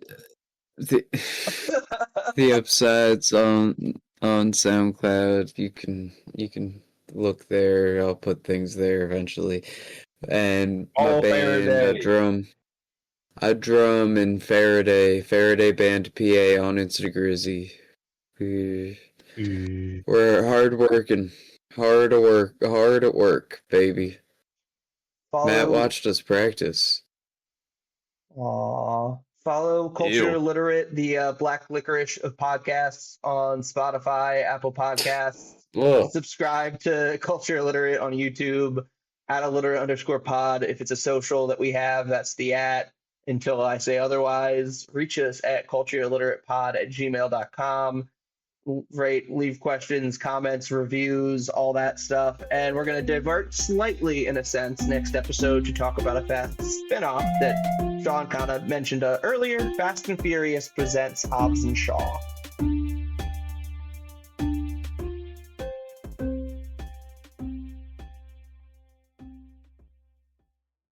the upsides on SoundCloud. You can look there. I'll put things there eventually. And my Oh, band, Faraday. I drum in Faraday Band PA on Instagram. We're hard at work, baby. Matt watched us practice. Aww. Follow Culture Ew. Illiterate, the black licorice of podcasts on Spotify, Apple Podcasts. Ugh. Subscribe to Culture Illiterate on YouTube, @illiterate_pod. If it's a social that we have, that's the @ until I say otherwise. Reach us at cultureilliteratepod@gmail.com. Rate, leave questions, comments, reviews, all that stuff. And we're going to divert slightly, in a sense, next episode to talk about a Fast spinoff that Sean kind of mentioned earlier. Fast and Furious presents Hobbs and Shaw.